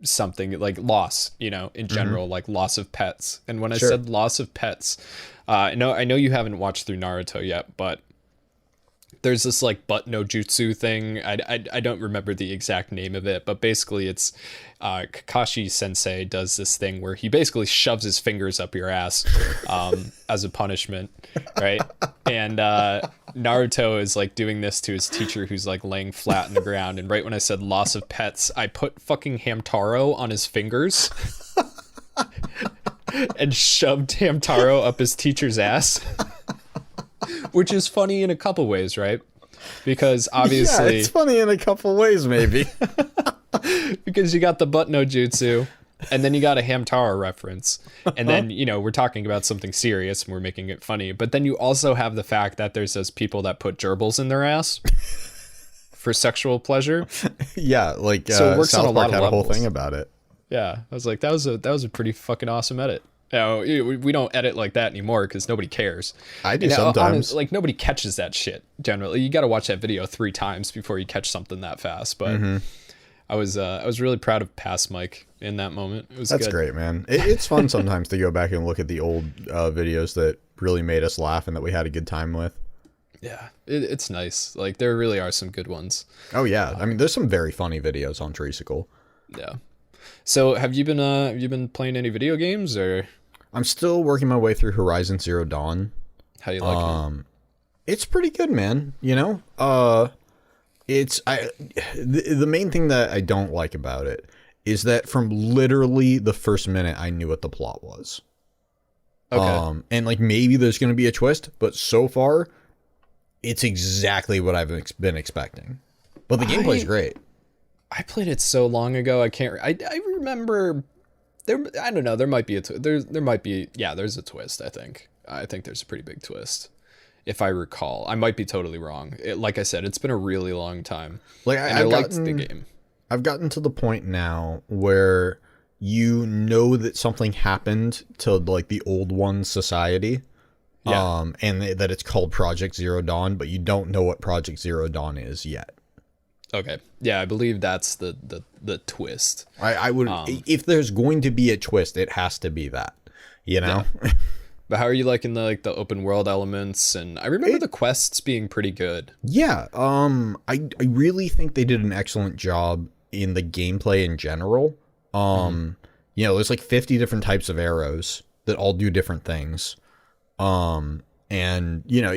something, like loss, you know, in general, like loss of pets. And when I said loss of pets, I know you haven't watched through Naruto yet, but there's this like butt no jutsu thing. I don't remember the exact name of it, but basically it's Kakashi sensei does this thing where he basically shoves his fingers up your ass as a punishment, right? And Naruto is like doing this to his teacher who's like laying flat in the ground. And right when I said loss of pets, I put fucking Hamtaro on his fingers and shoved Hamtaro up his teacher's ass. Which is funny in a couple ways, right? Because obviously... Yeah, it's funny in a couple ways, maybe. Because you got the butt no jutsu, and then you got a Hamtaro reference. And then, you know, we're talking about something serious, and we're making it funny. But then you also have the fact that there's those people that put gerbils in their ass for sexual pleasure. Yeah, like so it works South on a Park lot of levels. A whole thing about it. Yeah, I was like, that was a pretty fucking awesome edit. No, we don't edit like that anymore because nobody cares. I do sometimes. Like, nobody catches that shit, generally. You got to watch that video 3 times before you catch something that fast. But I was really proud of Past Mike in that moment. It was That's good. great, man. It's fun sometimes to go back and look at the old videos that really made us laugh and that we had a good time with. Yeah, it's nice. Like there really are some good ones. Oh yeah, I mean, there's some very funny videos on Treesicle. Yeah. So have you been playing any video games, or I'm still working my way through Horizon Zero Dawn. how you liking it? It's pretty good, man. You know, the main thing that I don't like about it is that from literally the first minute I knew what the plot was. Okay. And like maybe there's going to be a twist, but so far it's exactly what I've been expecting. But the gameplay's great. I played it so long ago. I remember there. I don't know. There might be there might be. Yeah, there's a twist. I think there's a pretty big twist. If I recall, I might be totally wrong. Like I said, it's been a really long time. Like I liked the game. I've gotten to the point now where you know that something happened to like the old one society. Yeah. And that it's called Project Zero Dawn, but you don't know what Project Zero Dawn is yet. Okay. Yeah, I believe that's the twist. I would, if there's going to be a twist, it has to be that, you know? Yeah. But how are you liking the open world elements? And I remember the quests being pretty good. Yeah. I really think they did an excellent job in the gameplay in general. You know, there's like 50 different types of arrows that all do different things. And you know,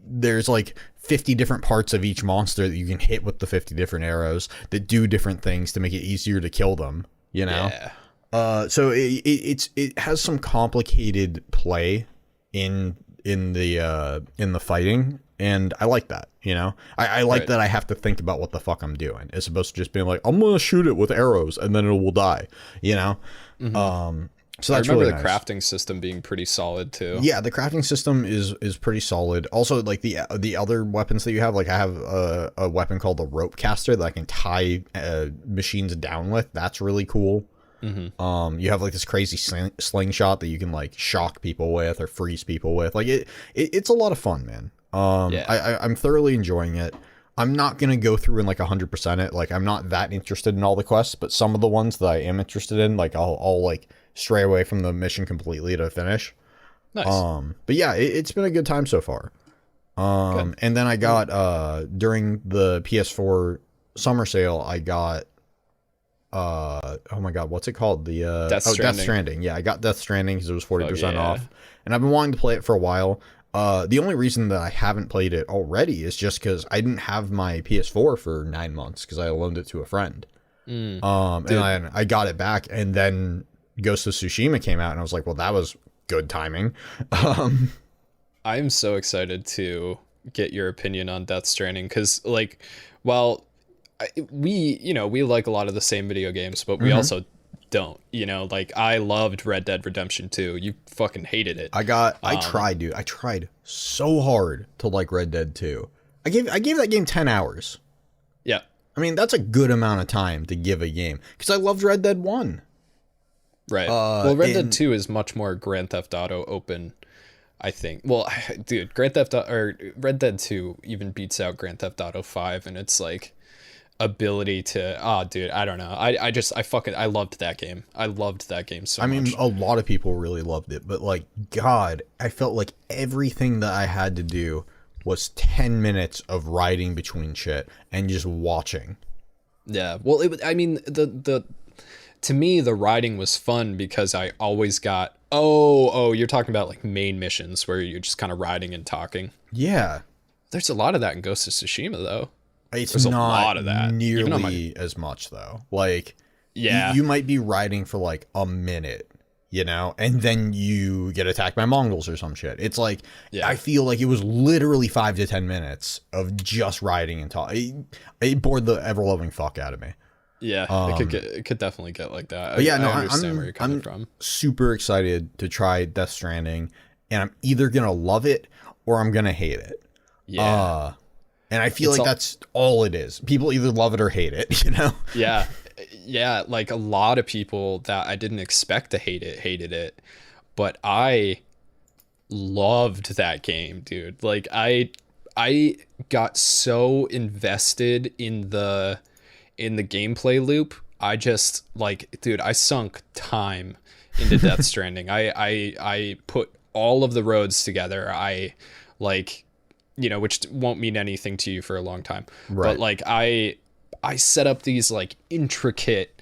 there's like 50 different parts of each monster that you can hit with the 50 different arrows that do different things to make it easier to kill them, you know? Yeah. So it has some complicated play in the fighting, and I like that, you know? I like that I have to think about what the fuck I'm doing, as opposed to just being like, I'm gonna shoot it with arrows and then it will die, you know? So that's I remember really the nice. crafting system being pretty solid too. Yeah, the crafting system is pretty solid. Also, like the other weapons that you have, like I have a weapon called the rope caster that I can tie machines down with. That's really cool. You have like this crazy slingshot that you can like shock people with or freeze people with. Like it's a lot of fun, man. I'm thoroughly enjoying it. I'm not gonna go through and like 100% it. Like I'm not that interested in all the quests, but some of the ones that I am interested in, like I'll like stray away from the mission completely to finish. Nice. But yeah, it's been a good time so far. And then I got during the PS4 summer sale, I got oh my god, what's it called? The Death Stranding. Yeah, I got Death Stranding because it was 40% off, and I've been wanting to play it for a while. The only reason that I haven't played it already is just because I didn't have my PS4 for 9 months because I loaned it to a friend. And I got it back, and then Ghost of Tsushima came out, and I was like, well, that was good timing. I am so excited to get your opinion on Death Stranding because, like, while we like a lot of the same video games, but we also don't. You know, like I loved Red Dead Redemption 2. You fucking hated it. I tried, dude. I tried so hard to like Red Dead 2. I gave that game 10 hours. Yeah. I mean, that's a good amount of time to give a game because I loved Red Dead 1. Right. Well, Red Dead 2 is much more Grand Theft Auto open, I think. Well, dude, Red Dead 2 even beats out Grand Theft Auto 5, and it's like ability to dude, I don't know. I loved that game. I loved that game so much. I mean, a lot of people really loved it, but like, God, I felt like everything that I had to do was 10 minutes of riding between shit and just watching. Yeah. Well, to me, the riding was fun because I always got, you're talking about like main missions where you're just kind of riding and talking. Yeah. There's a lot of that in Ghost of Tsushima, though. There's not a lot of that. Nearly as much, though. Like, yeah, you might be riding for like a minute, you know, and then you get attacked by Mongols or some shit. It's like, I feel like it was literally 5 to 10 minutes of just riding and talking. It bored the ever-loving fuck out of me. Yeah, it could definitely get like that. But yeah, I understand where you're coming from. Super excited to try Death Stranding, and I'm either gonna love it or I'm gonna hate it. Yeah. And I feel like that's all it is. People either love it or hate it, you know? Yeah. Yeah, like a lot of people that I didn't expect to hated it. But I loved that game, dude. Like I got so invested in the in the gameplay loop, I just like, dude, I sunk time into Death Stranding. I put all of the roads together. I like, you know, which won't mean anything to you for a long time, Right. but like I set up these like intricate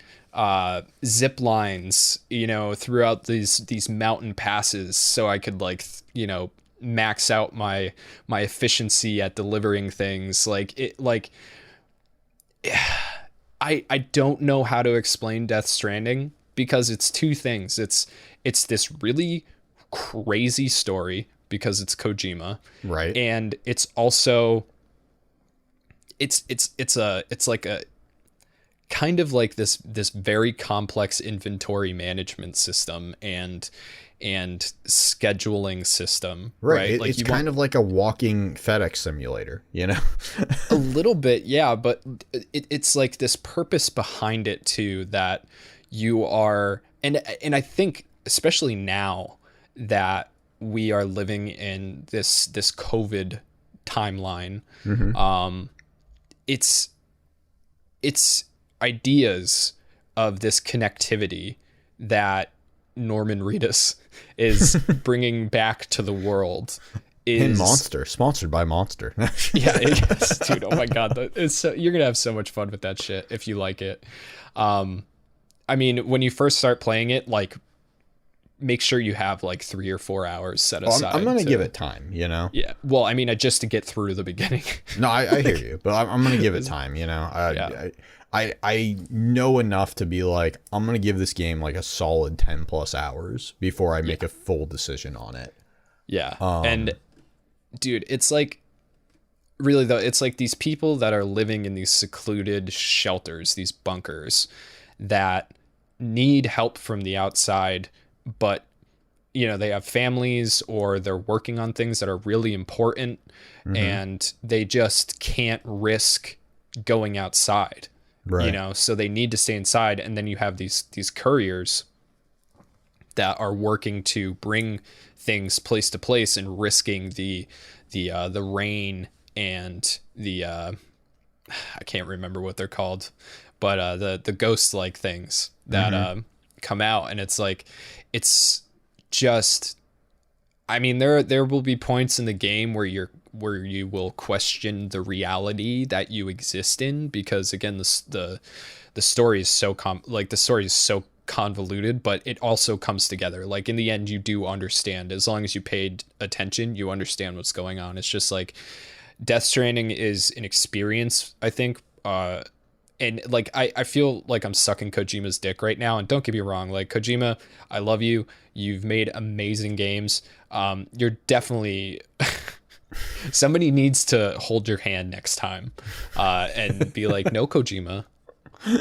zip lines, you know, throughout these mountain passes so I could like, you know, max out my efficiency at delivering things. Like it, like I don't know how to explain Death Stranding because it's two things. It's this really crazy story because it's Kojima, Right. and it's also it's like a kind of like this very complex inventory management system and scheduling system, right? Like It's kind of like a walking FedEx simulator, you know? a little bit, yeah, but it's like this purpose behind it too, that you are, and I think especially now that we are living in this COVID timeline, it's ideas of this connectivity that Norman Reedus is bringing back to the world. In Monster, sponsored by Monster. Yeah, yes, dude. Oh my god, you're gonna have so much fun with that shit if you like it. I mean, when you first start playing it, like, make sure you have like 3 or 4 hours set aside. I'm gonna give it time, you know. Yeah, well, I mean, just to get through the beginning. No, I hear you, but I'm gonna give it time, you know. I know enough to be like, I'm gonna give this game like a solid 10 plus hours before I make a full decision on it. Yeah, and dude, it's like, really though, it's like these people that are living in these secluded shelters, these bunkers, that need help from the outside, but you know, they have families or they're working on things that are really important, and they just can't risk going outside. Right. You know, so they need to stay inside, and then you have these couriers that are working to bring things place to place and risking the rain and the I can't remember what they're called, but the ghost like things that come out, and it's like, it's just, I mean, there will be points in the game where you will question the reality that you exist in, because again, the story is so convoluted, but it also comes together. Like in the end, you do understand. As long as you paid attention, you understand what's going on. It's just like, Death Stranding is an experience, I think, and like I feel like I'm sucking Kojima's dick right now, and don't get me wrong, like, Kojima, I love you, you've made amazing games. You're definitely somebody needs to hold your hand next time and be like, no, Kojima,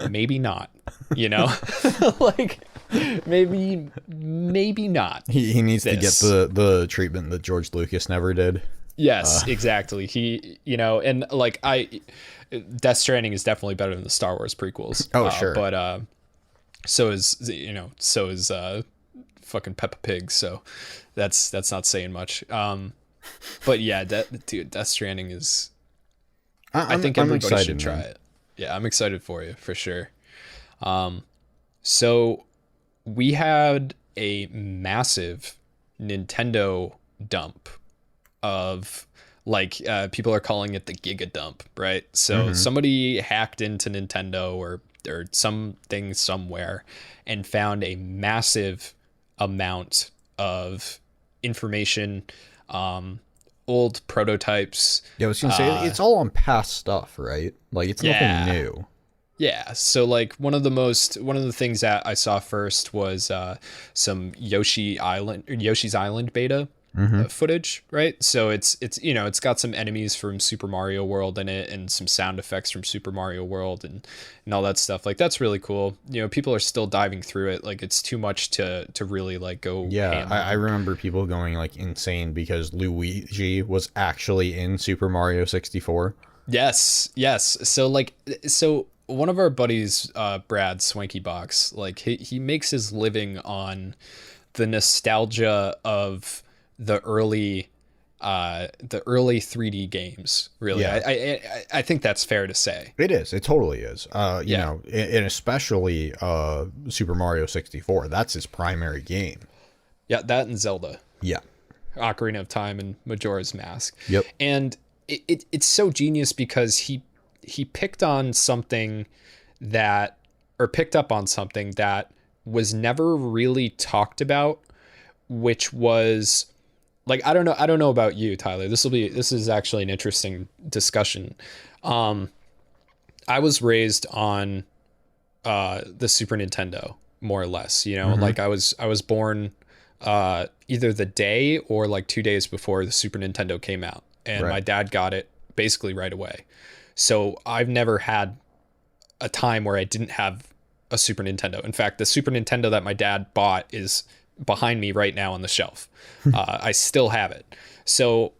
maybe not, you know. Like, maybe not. He needs to get the treatment that George Lucas never did. Yes, exactly. He, you know, and like, Death Stranding is definitely better than the Star Wars prequels. Oh, sure. But so is fucking Peppa Pig. So that's not saying much. But yeah, dude, Death Stranding is. I think everybody should try it. Yeah, I'm excited for you for sure. So we had a massive Nintendo dump of, like, people are calling it the Gigadump, right? So somebody hacked into Nintendo or something somewhere and found a massive amount of information, old prototypes. Yeah, I was gonna say, it's all on past stuff, right? Like, it's nothing new. Yeah, so like one of the things that I saw first was some Yoshi's Island beta footage, right? So it's you know, it's got some enemies from Super Mario World in it and some sound effects from Super Mario World and all that stuff. Like, that's really cool. You know, people are still diving through it. Like, it's too much to really like go. Yeah, I remember people going like insane because Luigi was actually in Super Mario 64. Yes. So one of our buddies, Brad Swanky Box, like he makes his living on the nostalgia of the early the early 3D games. Really, Yeah. I think that's fair to say. It is. It totally is. You know, and especially Super Mario 64. That's his primary game. Yeah, that and Zelda. Yeah. Ocarina of Time and Majora's Mask. Yep. And it's so genius because he picked on something that, or picked up on something that was never really talked about, which was like, I don't know about you, Tyler. This is actually an interesting discussion. I was raised on the Super Nintendo, more or less, you know, like I was born either the day or like 2 days before the Super Nintendo came out, and my dad got it basically right away. So I've never had a time where I didn't have a Super Nintendo. In fact, the Super Nintendo that my dad bought is behind me right now on the shelf. I still have it. So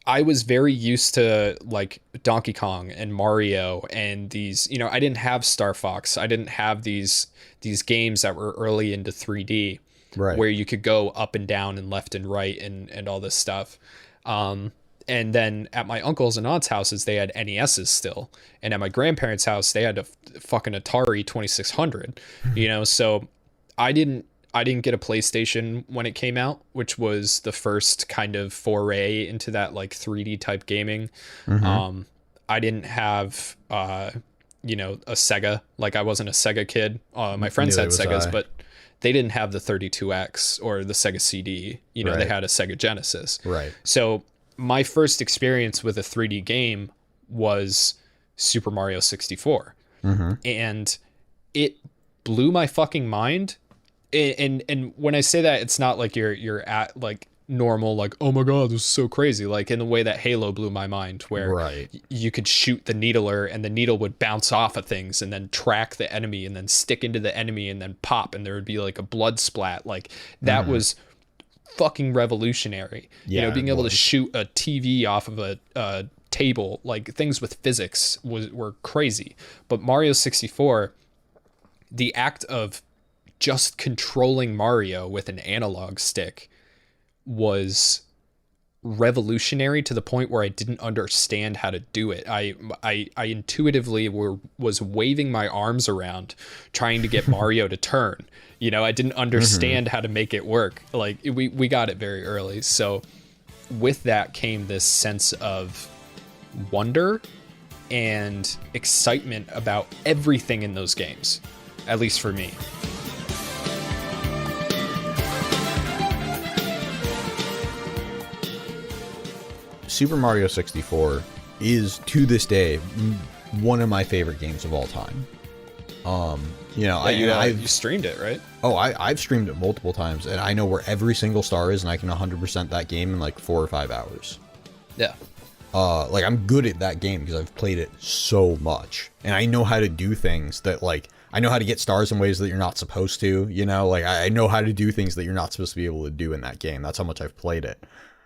I was very used to like Donkey Kong and Mario and these, you know, I didn't have Star Fox. I didn't have these games that were early into 3D, where you could go up and down and left and right and all this stuff. And then at my uncle's and aunt's houses, they had NESs still. And at my grandparents' house, they had a fucking Atari 2600, you know? So I didn't get a PlayStation when it came out, which was the first kind of foray into that like 3D type gaming. I didn't have, you know, a Sega. Like I wasn't a Sega kid. My friends had Segas, but they didn't have the 32X or the Sega CD. You know, they had a Sega Genesis. Right. So my first experience with a 3D game was Super Mario 64. And it blew my fucking mind. And when I say that, it's not like you're at like normal, like, oh my God, this is so crazy. Like in the way that Halo blew my mind, where you could shoot the needler and the needle would bounce off of things and then track the enemy and then stick into the enemy and then pop. And there would be like a blood splat. Like that was fucking revolutionary. You know, being able to shoot a TV off of a table, like things with physics were crazy. But Mario 64, the act of just controlling Mario with an analog stick was revolutionary to the point where I didn't understand how to do it. I intuitively was waving my arms around trying to get Mario to turn. You know, I didn't understand how to make it work. Like we got it very early. So with that came this sense of wonder and excitement about everything in those games, at least for me. Super Mario 64 is to this day one of my favorite games of all time. You know, you streamed it, right? Oh, I've streamed it multiple times, and I know where every single star is, and I can 100% that game in like 4 or 5 hours. Yeah. Like I'm good at that game because I've played it so much, and I know how to do things that like I know how to get stars in ways that you're not supposed to. You know, like I know how to do things that you're not supposed to be able to do in that game. That's how much I've played it.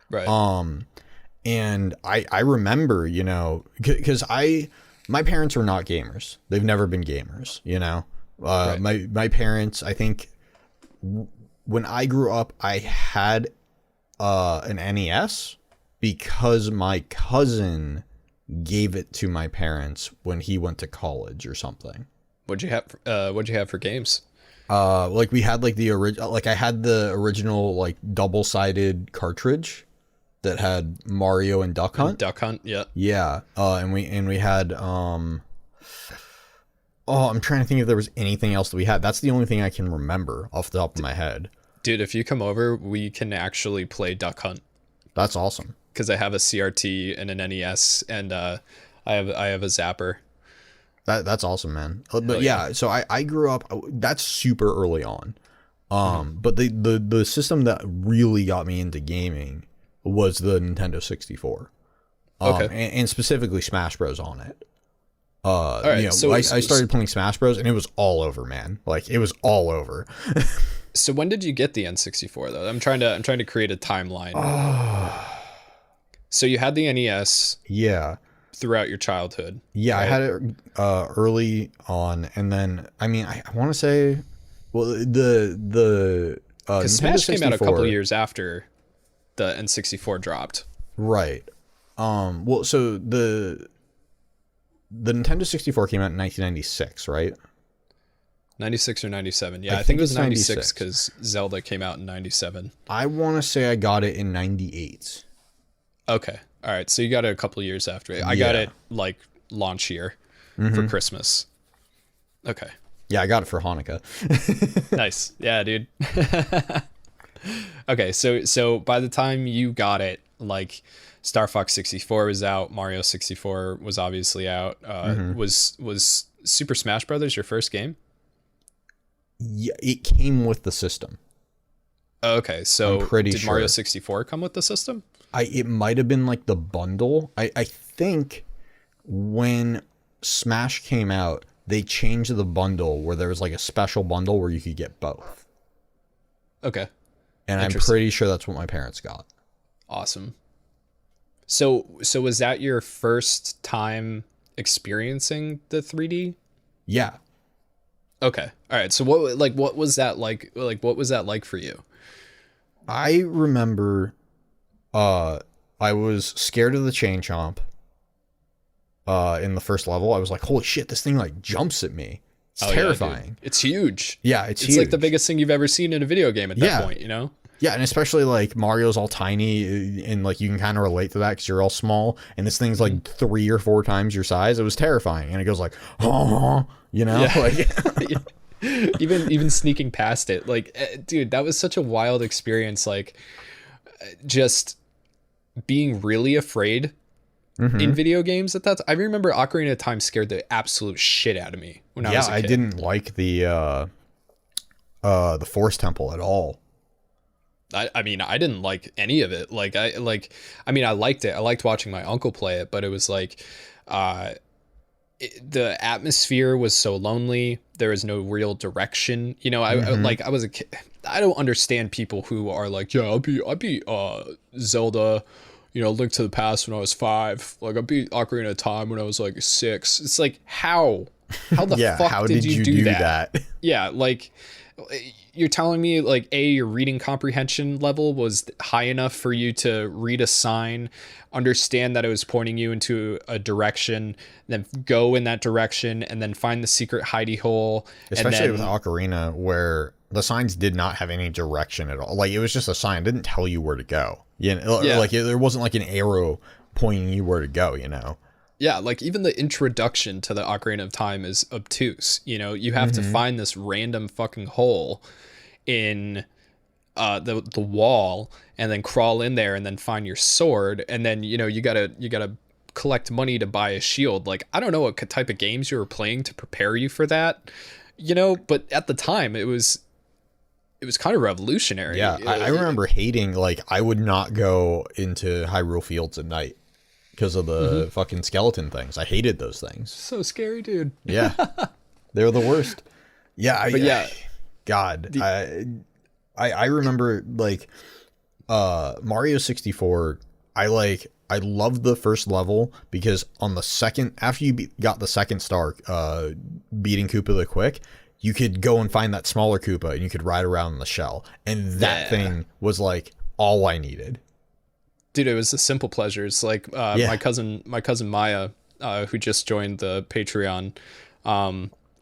Right. And I remember, you know, because my parents are not gamers. They've never been gamers, you know. My parents, I think, when I grew up, I had an NES because my cousin gave it to my parents when he went to college or something. What'd you have for games? Like we had like the original, like I had the original like double-sided cartridge that had Mario and Duck Hunt. Duck Hunt, yeah. Yeah. And we had I'm trying to think if there was anything else that we had. That's the only thing I can remember off the top of my head. Dude, if you come over, we can actually play Duck Hunt. That's awesome. Because I have a CRT and an NES, and I have a Zapper. That's awesome, man. But yeah, so I grew up. That's super early on. But the system that really got me into gaming was the Nintendo 64. Okay. And specifically Smash Bros. On it. All right, you know, so I started playing Smash Bros. And it was all over, man. Like it was all over. So when did you get the N64 though? I'm trying to create a timeline. So you had the NES. Yeah. Throughout your childhood. Yeah, right? I had it early on, and then I mean I want to say, well, the Smash came out a couple years after the N64 dropped. Right. Well, so the Nintendo 64 came out in 1996, right? 96 or 97. Yeah, I think it was 96 because Zelda came out in 97. I want to say I got it in 98. Okay. All right. So you got it a couple years after it. I got it like launch year for Christmas. Okay. Yeah, I got it for Hanukkah. Nice. Yeah, dude. Okay. So by the time you got it, like Star Fox 64 was out, Mario 64 was obviously out. Was Super Smash Brothers your first game? Yeah, it came with the system. Okay, so I'm pretty did sure. Mario 64 come with the system? It might have been like the bundle. I think when Smash came out, they changed the bundle where there was like a special bundle where you could get both. Okay. And I'm pretty sure that's what my parents got. Awesome. So was that your first time experiencing the 3D? Yeah. Okay. All right. So what was that like? Like, what was that like for you? I remember I was scared of the chain chomp in the first level. I was like, holy shit, this thing like jumps at me. It's terrifying. Yeah, it's huge. Yeah, it's huge. It's like the biggest thing you've ever seen in a video game at that point, you know? Yeah, and especially like Mario's all tiny and like you can kind of relate to that because you're all small and this thing's like 3 or 4 times your size. It was terrifying. And it goes like, oh, you know? Yeah. Like even sneaking past it. Like, dude, that was such a wild experience. Like, just being really afraid in video games at that time. I remember Ocarina of Time scared the absolute shit out of me when I was a kid. I didn't like the Force Temple at all. I mean, I didn't like any of it. I liked it. I liked watching my uncle play it, but it was like, the atmosphere was so lonely. There was no real direction. You know, I was a kid. I don't understand people who are like, yeah, I'll be Zelda, you know, Link to the Past when I was 5. Like, I beat Ocarina of Time when I was like 6. It's like, how the fuck did you do that? Yeah, like, you're telling me like your reading comprehension level was high enough for you to read a sign, understand that it was pointing you into a direction, then go in that direction and then find the secret hidey hole. Especially with Ocarina where the signs did not have any direction at all. Like it was just a sign. It didn't tell you where to go. Like there wasn't like an arrow pointing you where to go, you know? Yeah, like even the introduction to the Ocarina of Time is obtuse. You know, you have to find this random fucking hole in the wall and then crawl in there and then find your sword. And then, you know, you gotta collect money to buy a shield. Like, I don't know what type of games you were playing to prepare you for that, you know, but at the time it was kind of revolutionary. Yeah, I remember hating, like, I would not go into Hyrule Fields at night because of the fucking skeleton things. I hated those things. So scary, dude. Yeah. They're the worst. Yeah. God. I remember like Mario 64. I loved the first level because on the second, after you got the second star, beating Koopa the Quick, you could go and find that smaller Koopa and you could ride around in the shell. And that thing was like all I needed. Dude, it was the simple pleasures. Like my cousin Maya, who just joined the Patreon,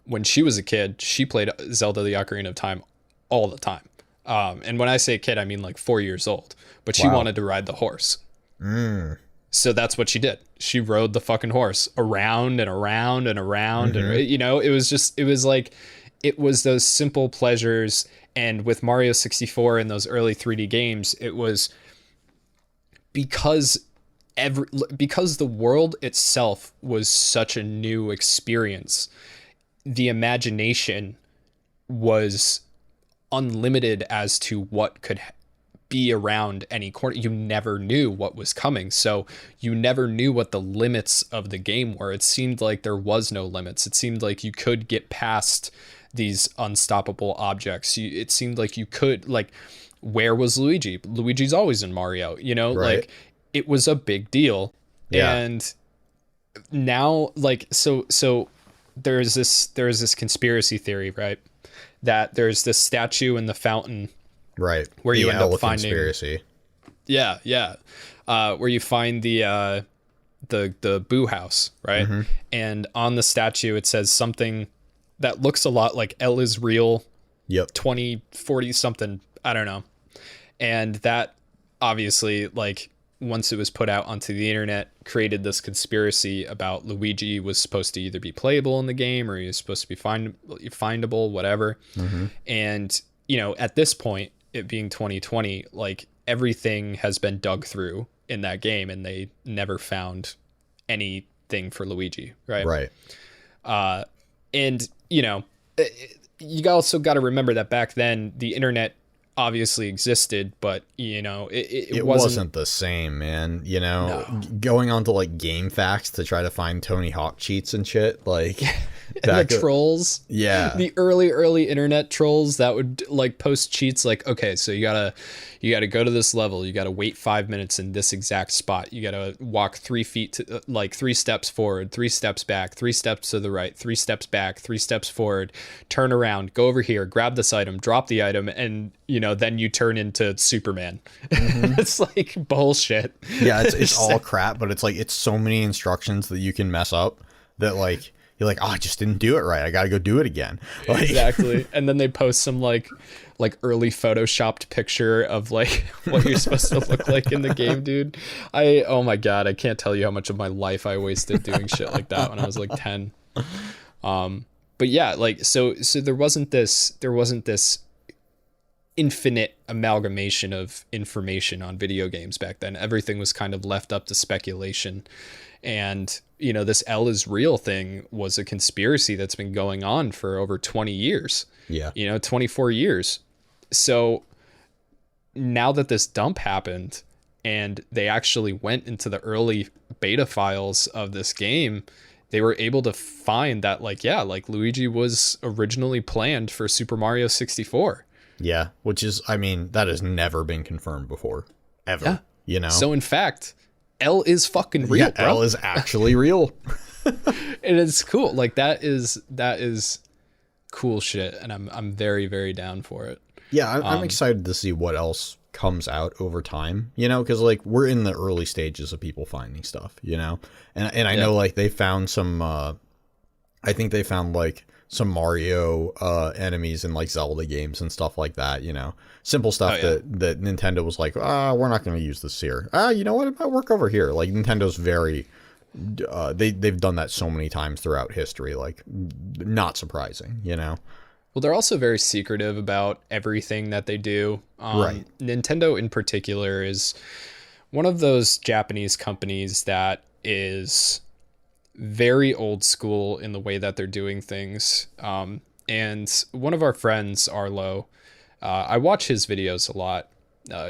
when she was a kid, she played Zelda the Ocarina of Time all the time. And when I say kid, I mean like 4 years old. But she wanted to ride the horse. So that's what she did. She rode the fucking horse around and around and around. And, you know, it was those simple pleasures. And with Mario 64 and those early 3D games, it was because the world itself was such a new experience. The imagination was unlimited as to what could be around any corner. You never knew what was coming, so you never knew what the limits of the game were. It seemed like there was no limits. It seemed like you could get past these unstoppable objects. It seemed like you could, like, where was Luigi? Luigi's always in Mario, you know, right? Like, it was a big deal. Yeah. And now, like, so there's this conspiracy theory, right? That there's this statue in the fountain, right? Where you end up finding conspiracy. Yeah, yeah. Where you find the Boo House, right? Mm-hmm. And on the statue it says something that looks a lot like L is real. Yep. 2040 something, I don't know. And that obviously, like, once it was put out onto the internet, created this conspiracy about Luigi was supposed to either be playable in the game or he was supposed to be findable, whatever. Mm-hmm. And, you know, at this point, it being 2020, like, everything has been dug through in that game and they never found anything for Luigi, right? Right. And, you know, you also got to remember that back then the internet obviously existed, but, you know, it wasn't the same, man. You know, going on to like Game Facts to try to find Tony Hawk cheats and shit, like and the trolls, the early internet trolls that would like post cheats like, okay, so you gotta go to this level, you gotta wait 5 minutes in this exact spot, you gotta walk 3 feet to, like 3 steps forward, 3 steps back, 3 steps to the right, 3 steps back, 3 steps forward, turn around, go over here, grab this item, drop the item, and, you know, then you turn into Superman. Mm-hmm. It's like bullshit. Yeah, it's all crap, but it's like, it's so many instructions that you can mess up that, like, you're like, oh, I just didn't do it right, I gotta go do it again. Like, exactly. And then they post some like early photoshopped picture of like what you're supposed to look like in the game, dude. Oh my god, I can't tell you how much of my life I wasted doing shit like that when I was like 10. But yeah, like so there wasn't this infinite amalgamation of information on video games back then. Everything was kind of left up to speculation. And, you know, this L is real thing was a conspiracy that's been going on for over 20 years. Yeah. You know, 24 years. So now that this dump happened and they actually went into the early beta files of this game, they were able to find that, like, yeah, like Luigi was originally planned for Super Mario 64. Yeah, which is, I mean, that has never been confirmed before, ever. Yeah. You know? So in fact, L is fucking real, bro. L is actually real. And it's cool. Like that is cool shit, and I'm very, very down for it. Yeah, I'm excited to see what else comes out over time, you know, because like we're in the early stages of people finding stuff, you know, and I know like they found some I think they found like some Mario enemies in like Zelda games and stuff like that, you know, simple stuff that Nintendo was like, we're not going to use this here. You know what, it might work over here. Like Nintendo's very they've done that so many times throughout history, like not surprising, you know. Well, they're also very secretive about everything that they do. Right. Nintendo in particular is one of those Japanese companies that is very old school in the way that they're doing things. And one of our friends, Arlo, I watch his videos a lot.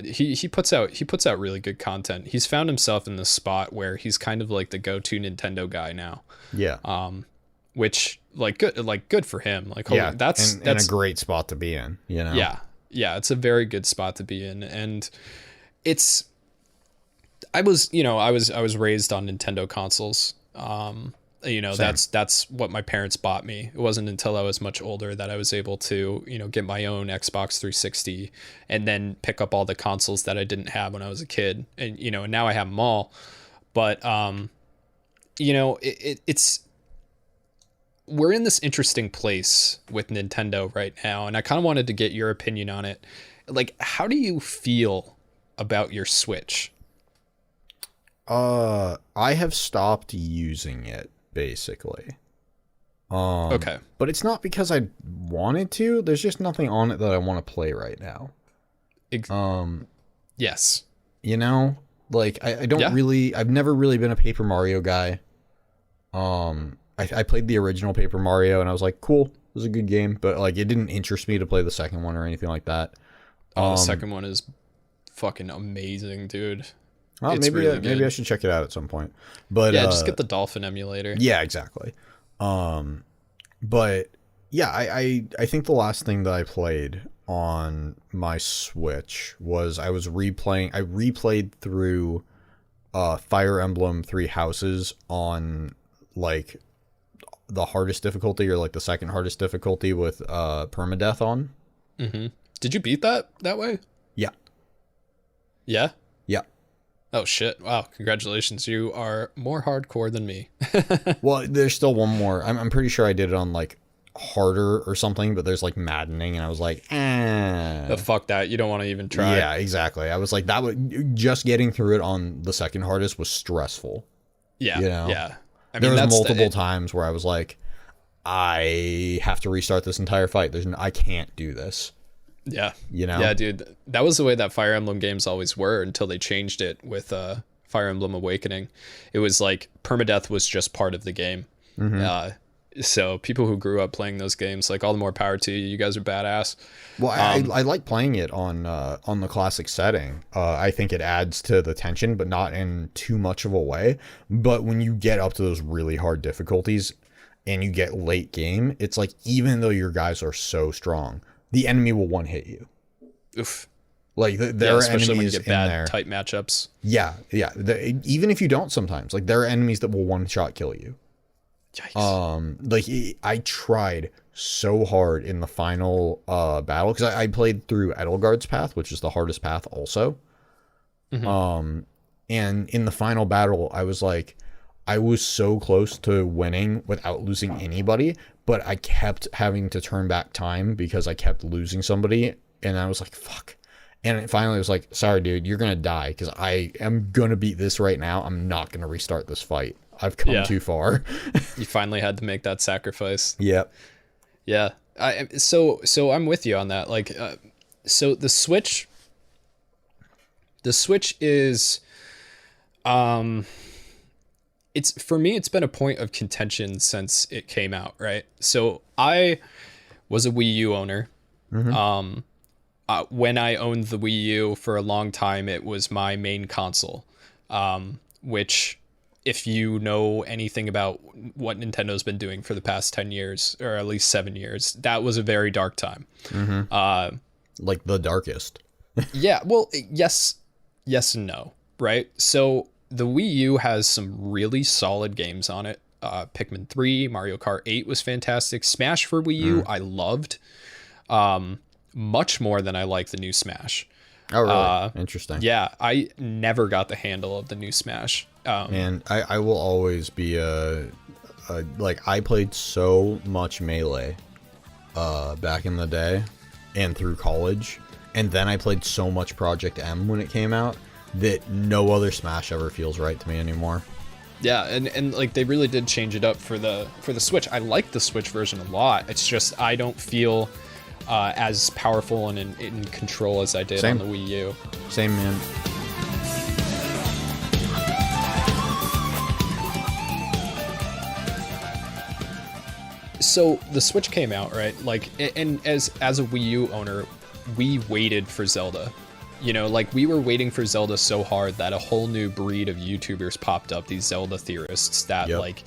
He puts out really good content. He's found himself in this spot where he's kind of like the go-to Nintendo guy now. Yeah. Which good for him. Like, yeah, that's a great spot to be in, you know? Yeah. It's a very good spot to be in. And I was raised on Nintendo consoles. You know, Same. that's what my parents bought me. It wasn't until I was much older that I was able to, you know, get my own Xbox 360 and then pick up all the consoles that I didn't have when I was a kid. And, you know, now I have them all. But, you know, it's, we're in this interesting place with Nintendo right now. And I kind of wanted to get your opinion on it. Like, how do you feel about your Switch? I have stopped using it, basically. Okay. But it's not because I wanted to. There's just nothing on it that I want to play right now. Yes. You know, like I don't really, I've never really been a Paper Mario guy. I played the original Paper Mario and I was like, cool, it was a good game, but like it didn't interest me to play the second one or anything like that. The second one is fucking amazing, dude. Well, maybe I should check it out at some point. But yeah, just get the Dolphin emulator. Yeah, exactly. But yeah, I think the last thing that I played on my Switch was I replayed through Fire Emblem Three Houses on like the hardest difficulty or like the second hardest difficulty with permadeath on. Mm-hmm. Did you beat that way? Yeah. Yeah? Oh shit! Wow, congratulations! You are more hardcore than me. Well, there's still one more. I'm pretty sure I did it on like harder or something, but there's like maddening, and I was like, Oh, fuck that! You don't want to even try. Yeah, exactly. I was like, that would just getting through it on the second hardest was stressful. Yeah, you know? yeah. I There mean, was multiple times where I was like, I have to restart this entire fight. I can't do this. Yeah. You know? Yeah, dude. That was the way that Fire Emblem games always were until they changed it with Fire Emblem Awakening. It was like permadeath was just part of the game. So people who grew up playing those games, like, all the more power to you. You guys are badass. Well, I like playing it on the classic setting. I think it adds to the tension, but not in too much of a way. But when you get up to those really hard difficulties and you get late game, it's like, even though your guys are so strong, the enemy will one hit you. Oof. Like there are especially enemies when you get in bad there. tight matchups. Yeah. Even if you don't, sometimes like there are enemies that will one shot kill you. Yikes. Like I tried so hard in the final battle because I played through Edelgard's path, which is the hardest path also. And in the final battle, I was so close to winning without losing anybody, but I kept having to turn back time because I kept losing somebody, and I was like, fuck. And it finally was like, sorry, dude, you're going to die because I am going to beat this right now. I'm not going to restart this fight. I've come too far. You finally had to make that sacrifice. Yep. Yeah. So I'm with you on that. Like, so the Switch is, it's, for me, it's been a point of contention since it came out, right? So I was a Wii U owner. When I owned the Wii U for a long time, it was my main console, which, if you know anything about what Nintendo's been doing for the past 10 years, or at least 7 years, that was a very dark time. Like the darkest. Yeah, well, yes and no, right? So the Wii U has some really solid games on it. Pikmin 3, Mario Kart 8 was fantastic. Smash for Wii U, I loved. Much more than I like the new Smash. Oh, really? Interesting. Yeah, I never got the handle of the new Smash. And I will always be like, I played so much Melee back in the day and through college, and then I played so much Project M when it came out that no other Smash ever feels right to me anymore. Yeah, and like, they really did change it up for the Switch. I like the Switch version a lot. It's just I don't feel as powerful and in control as I did on the Wii U. Same, man. So the Switch came out, right? Like, and as a Wii U owner, we waited for Zelda. You know, like, we were waiting for Zelda so hard that a whole new breed of YouTubers popped up, these Zelda theorists that like,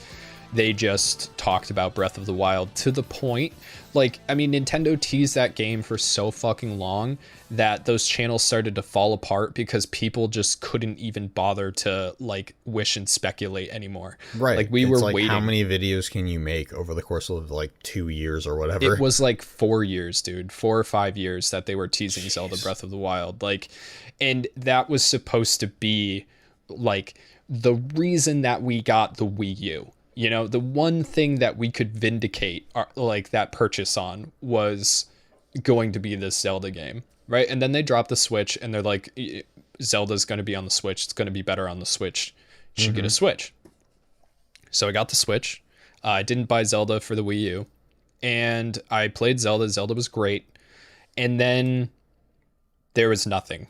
they just talked about Breath of the Wild to the point, like, I mean, Nintendo teased that game for so fucking long that those channels started to fall apart because people just couldn't even bother to, like, wish and speculate anymore. Right. Like, we were waiting. How many videos can you make over the course of like 2 years or whatever? It was like 4 years, dude. 4 or 5 years that they were teasing Zelda Breath of the Wild. Like, and that was supposed to be, like, the reason that we got the Wii U. You know, the one thing that we could vindicate like that purchase on was going to be this Zelda game, right? And then they dropped the Switch, and they're like, Zelda's going to be on the Switch. It's going to be better on the Switch. You should get a Switch. So I got the Switch. I didn't buy Zelda for the Wii U, and I played Zelda. Zelda was great. And then there was nothing.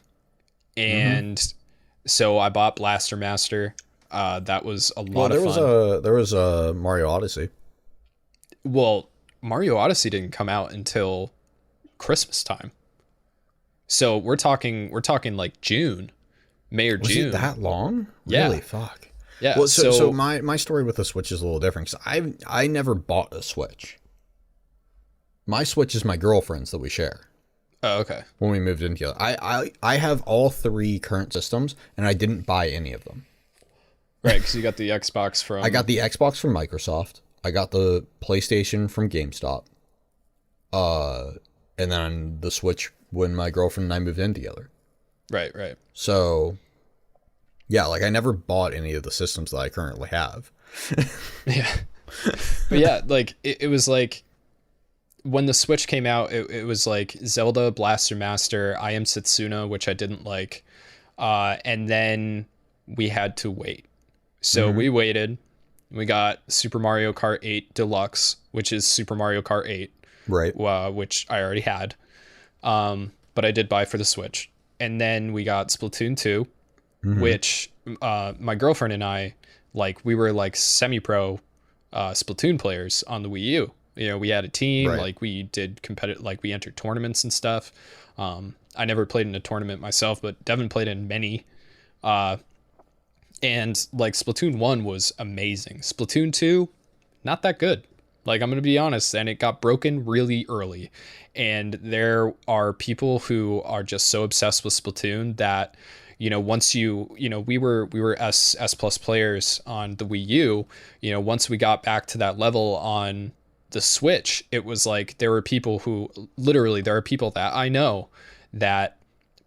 And so I bought Blaster Master. That was a lot of fun. There was a Mario Odyssey. Well, Mario Odyssey didn't come out until Christmas time. So we're talking like June, May or June. Was it that long? Yeah. Really? Fuck. Yeah. Well, so my story with the Switch is a little different because I never bought a Switch. My Switch is my girlfriend's that we share. Oh, okay. When we moved in together, I have all 3 current systems, and I didn't buy any of them. Right, because you got the Xbox from... I got the Xbox from Microsoft. I got the PlayStation from GameStop. And then the Switch when my girlfriend and I moved in together. Right. So, Yeah, like I never bought any of the systems that I currently have. Yeah. But yeah, like it was like when the Switch came out, it was like Zelda, Blaster Master, I Am Setsuna, which I didn't like. And then we had to wait. So we waited. We got Super Mario Kart 8 Deluxe, which is Super Mario Kart 8. Right. Which I already had. But I did buy for the Switch. And then we got Splatoon 2, which my girlfriend and I, like, we were like semi-pro Splatoon players on the Wii U. You know, we had a team, like we did competitive, like we entered tournaments and stuff. I never played in a tournament myself, but Devin played in many. And like Splatoon 1 was amazing. Splatoon 2, not that good. Like, I'm going to be honest, and it got broken really early. And there are people who are just so obsessed with Splatoon that, you know, once we were S plus players on the Wii U, you know, once we got back to that level on the Switch, it was like there are people that I know that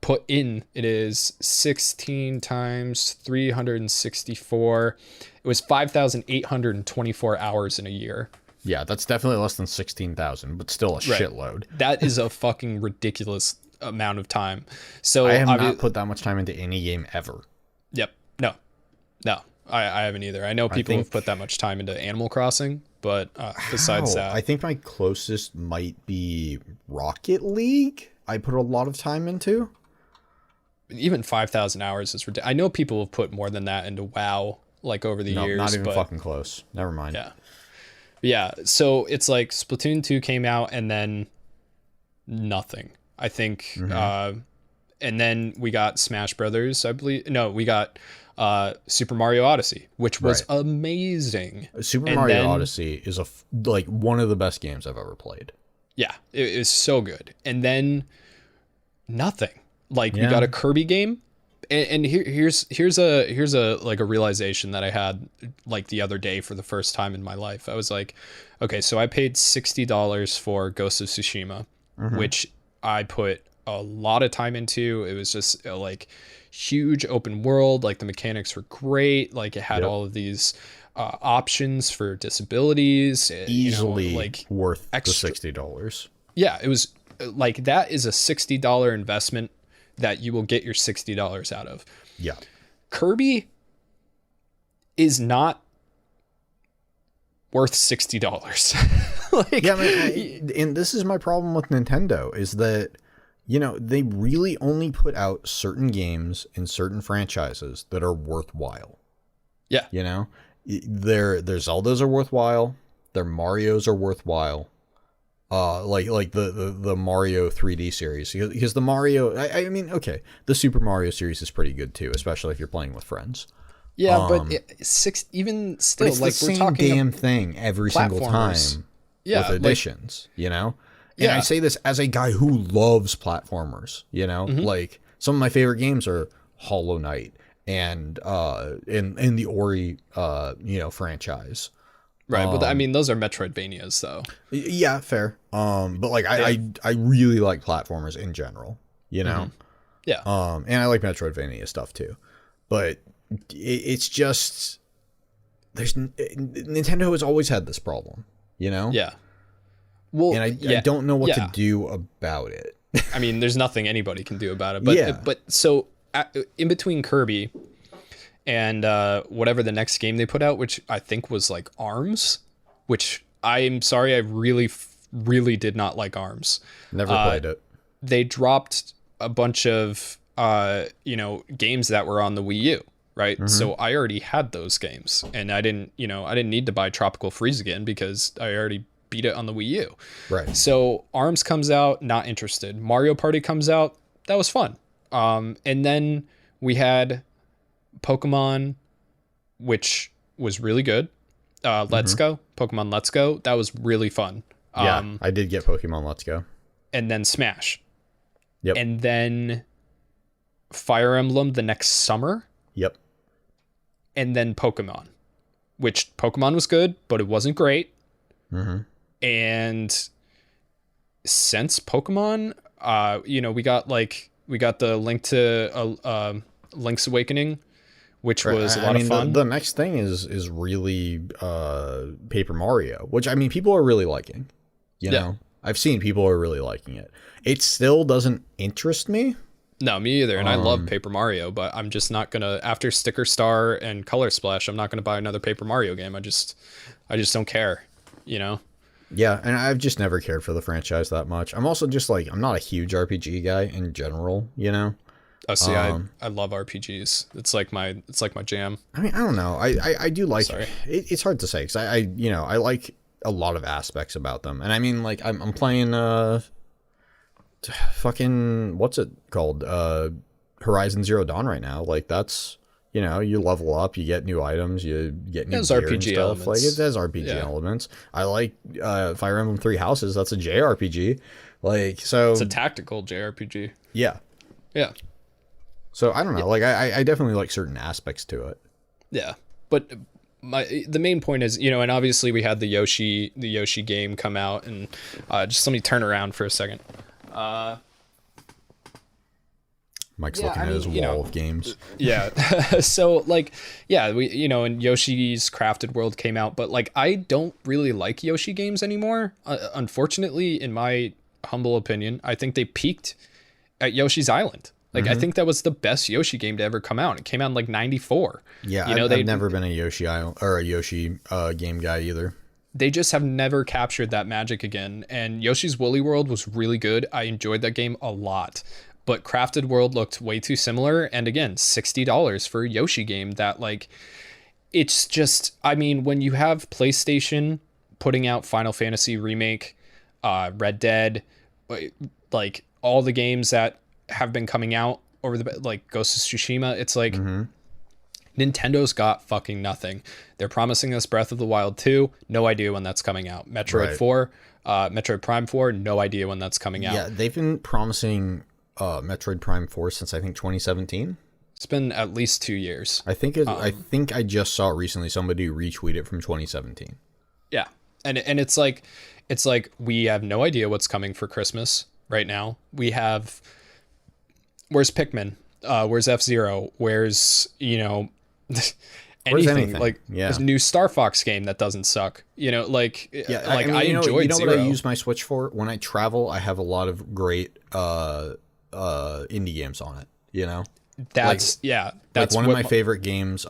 put in, it is 16 times 364. It was 5,824 hours in a year. Yeah, that's definitely less than 16,000, but still a shitload. That is a fucking ridiculous amount of time. So I have not put that much time into any game ever. Yep. No, I haven't either. I know people have put that much time into Animal Crossing, but besides that, I think my closest might be Rocket League. I put a lot of time into. Even 5,000 hours is ridiculous. I know people have put more than that into WoW, like over the years. Not even fucking close. Never mind. Yeah. So it's like Splatoon 2 came out and then nothing. I think. And then we got Smash Brothers, I believe. No, we got Super Mario Odyssey, which was amazing. Super Mario Odyssey is like one of the best games I've ever played. Yeah, it is so good. And then nothing. Like we got a Kirby game, and here's a like a realization that I had like the other day for the first time in my life. I was like, okay, so I paid $60 for Ghost of Tsushima, which I put a lot of time into. It was just like huge open world. Like the mechanics were great. Like it had all of these options for disabilities. Easily, you know, like worth extra, the $60. Yeah, it was like that is a $60 investment that you will get your $60 out of. Yeah. Kirby is not worth $60. Like, yeah, man, and this is my problem with Nintendo is that, you know, they really only put out certain games and certain franchises that are worthwhile. Yeah. You know, their Zeldas are worthwhile. Their Marios are worthwhile. Like the Mario 3D series, because the Mario, I mean, okay, the Super Mario series is pretty good too, especially if you're playing with friends. Yeah, but even still, it's like the we're same talking damn thing every single time with additions, you know? And I say this as a guy who loves platformers, you know? Like some of my favorite games are Hollow Knight and in the Ori franchise. Right, but I mean those are Metroidvanias though. Yeah, fair. But like I really like platformers in general, you know? Yeah. And I like Metroidvania stuff too. But it's just Nintendo has always had this problem, you know? Yeah. Well, and I don't know what to do about it. I mean, there's nothing anybody can do about it. But so in between Kirby and whatever the next game they put out, which I think was like ARMS, which I'm sorry, I really did not like ARMS. Never played it. They dropped a bunch of games that were on the Wii U, right? So I already had those games, and I didn't need to buy Tropical Freeze again because I already beat it on the Wii U. Right. So ARMS comes out, not interested. Mario Party comes out, that was fun. And then we had Pokemon, which was really good. Let's Go, Pokemon Let's Go, that was really fun. Yeah, I did get Pokemon Let's Go. And then Smash. Yep. And then Fire Emblem the next summer. Yep. And then Pokemon, which Pokemon was good, but it wasn't great. And since Pokemon, we got the Link's Awakening, which was a lot of fun. The next thing is really Paper Mario, which I mean people are really liking. You know, I've seen people are really liking it. It still doesn't interest me. No, me either. And I love Paper Mario, but I'm just not gonna, after Sticker Star and Color Splash, I'm not gonna buy another Paper Mario game. I just don't care. You know. Yeah, and I've just never cared for the franchise that much. I'm also just like, I'm not a huge RPG guy in general, you know? Oh, see, I love RPGs. It's like my jam. I mean, I don't know. I do like it. It's hard to say because I like a lot of aspects about them. And I mean, like, I'm playing fucking, what's it called? Horizon Zero Dawn right now. Like, that's, you know, you level up, you get new items, you get new gear RPG and stuff. elements. Like, it has RPG elements. I like Fire Emblem Three Houses. That's a JRPG. Like, so it's a tactical JRPG. Yeah. Yeah. So I don't know. Like, I definitely like certain aspects to it. Yeah, but the main point is, you know, and obviously we had the Yoshi game come out, and just let me turn around for a second. Mike's looking at his wall of games. Yeah. So like, yeah, we, you know, and Yoshi's Crafted World came out, but like, I don't really like Yoshi games anymore. Unfortunately, in my humble opinion, I think they peaked at Yoshi's Island. Like, I think that was the best Yoshi game to ever come out. It came out in like 94. Yeah. You know, I've never been a Yoshi Island or a Yoshi game guy either. They just have never captured that magic again. And Yoshi's Woolly World was really good. I enjoyed that game a lot. But Crafted World looked way too similar. And again, $60 for a Yoshi game that, like, it's just, I mean, when you have PlayStation putting out Final Fantasy Remake, Red Dead, like all the games that have been coming out over the, like Ghost of Tsushima, it's like, Nintendo's got fucking nothing. They're promising us Breath of the Wild 2, no idea when that's coming out. Metroid 4, Metroid Prime 4, no idea when that's coming out. Yeah, they've been promising Metroid Prime 4 since I think 2017. It's been at least 2 years. I think I just saw recently somebody retweet it from 2017. Yeah. And it's like we have no idea what's coming for Christmas right now. We have, where's Pikmin? Where's F-Zero? Where's, you know, anything? Like, this new Star Fox game that doesn't suck. You know, like, yeah, like, I enjoyed enjoyed Zero. Zero. What I use my Switch for? When I travel, I have a lot of great indie games on it, you know? That's that's one of my favorite games.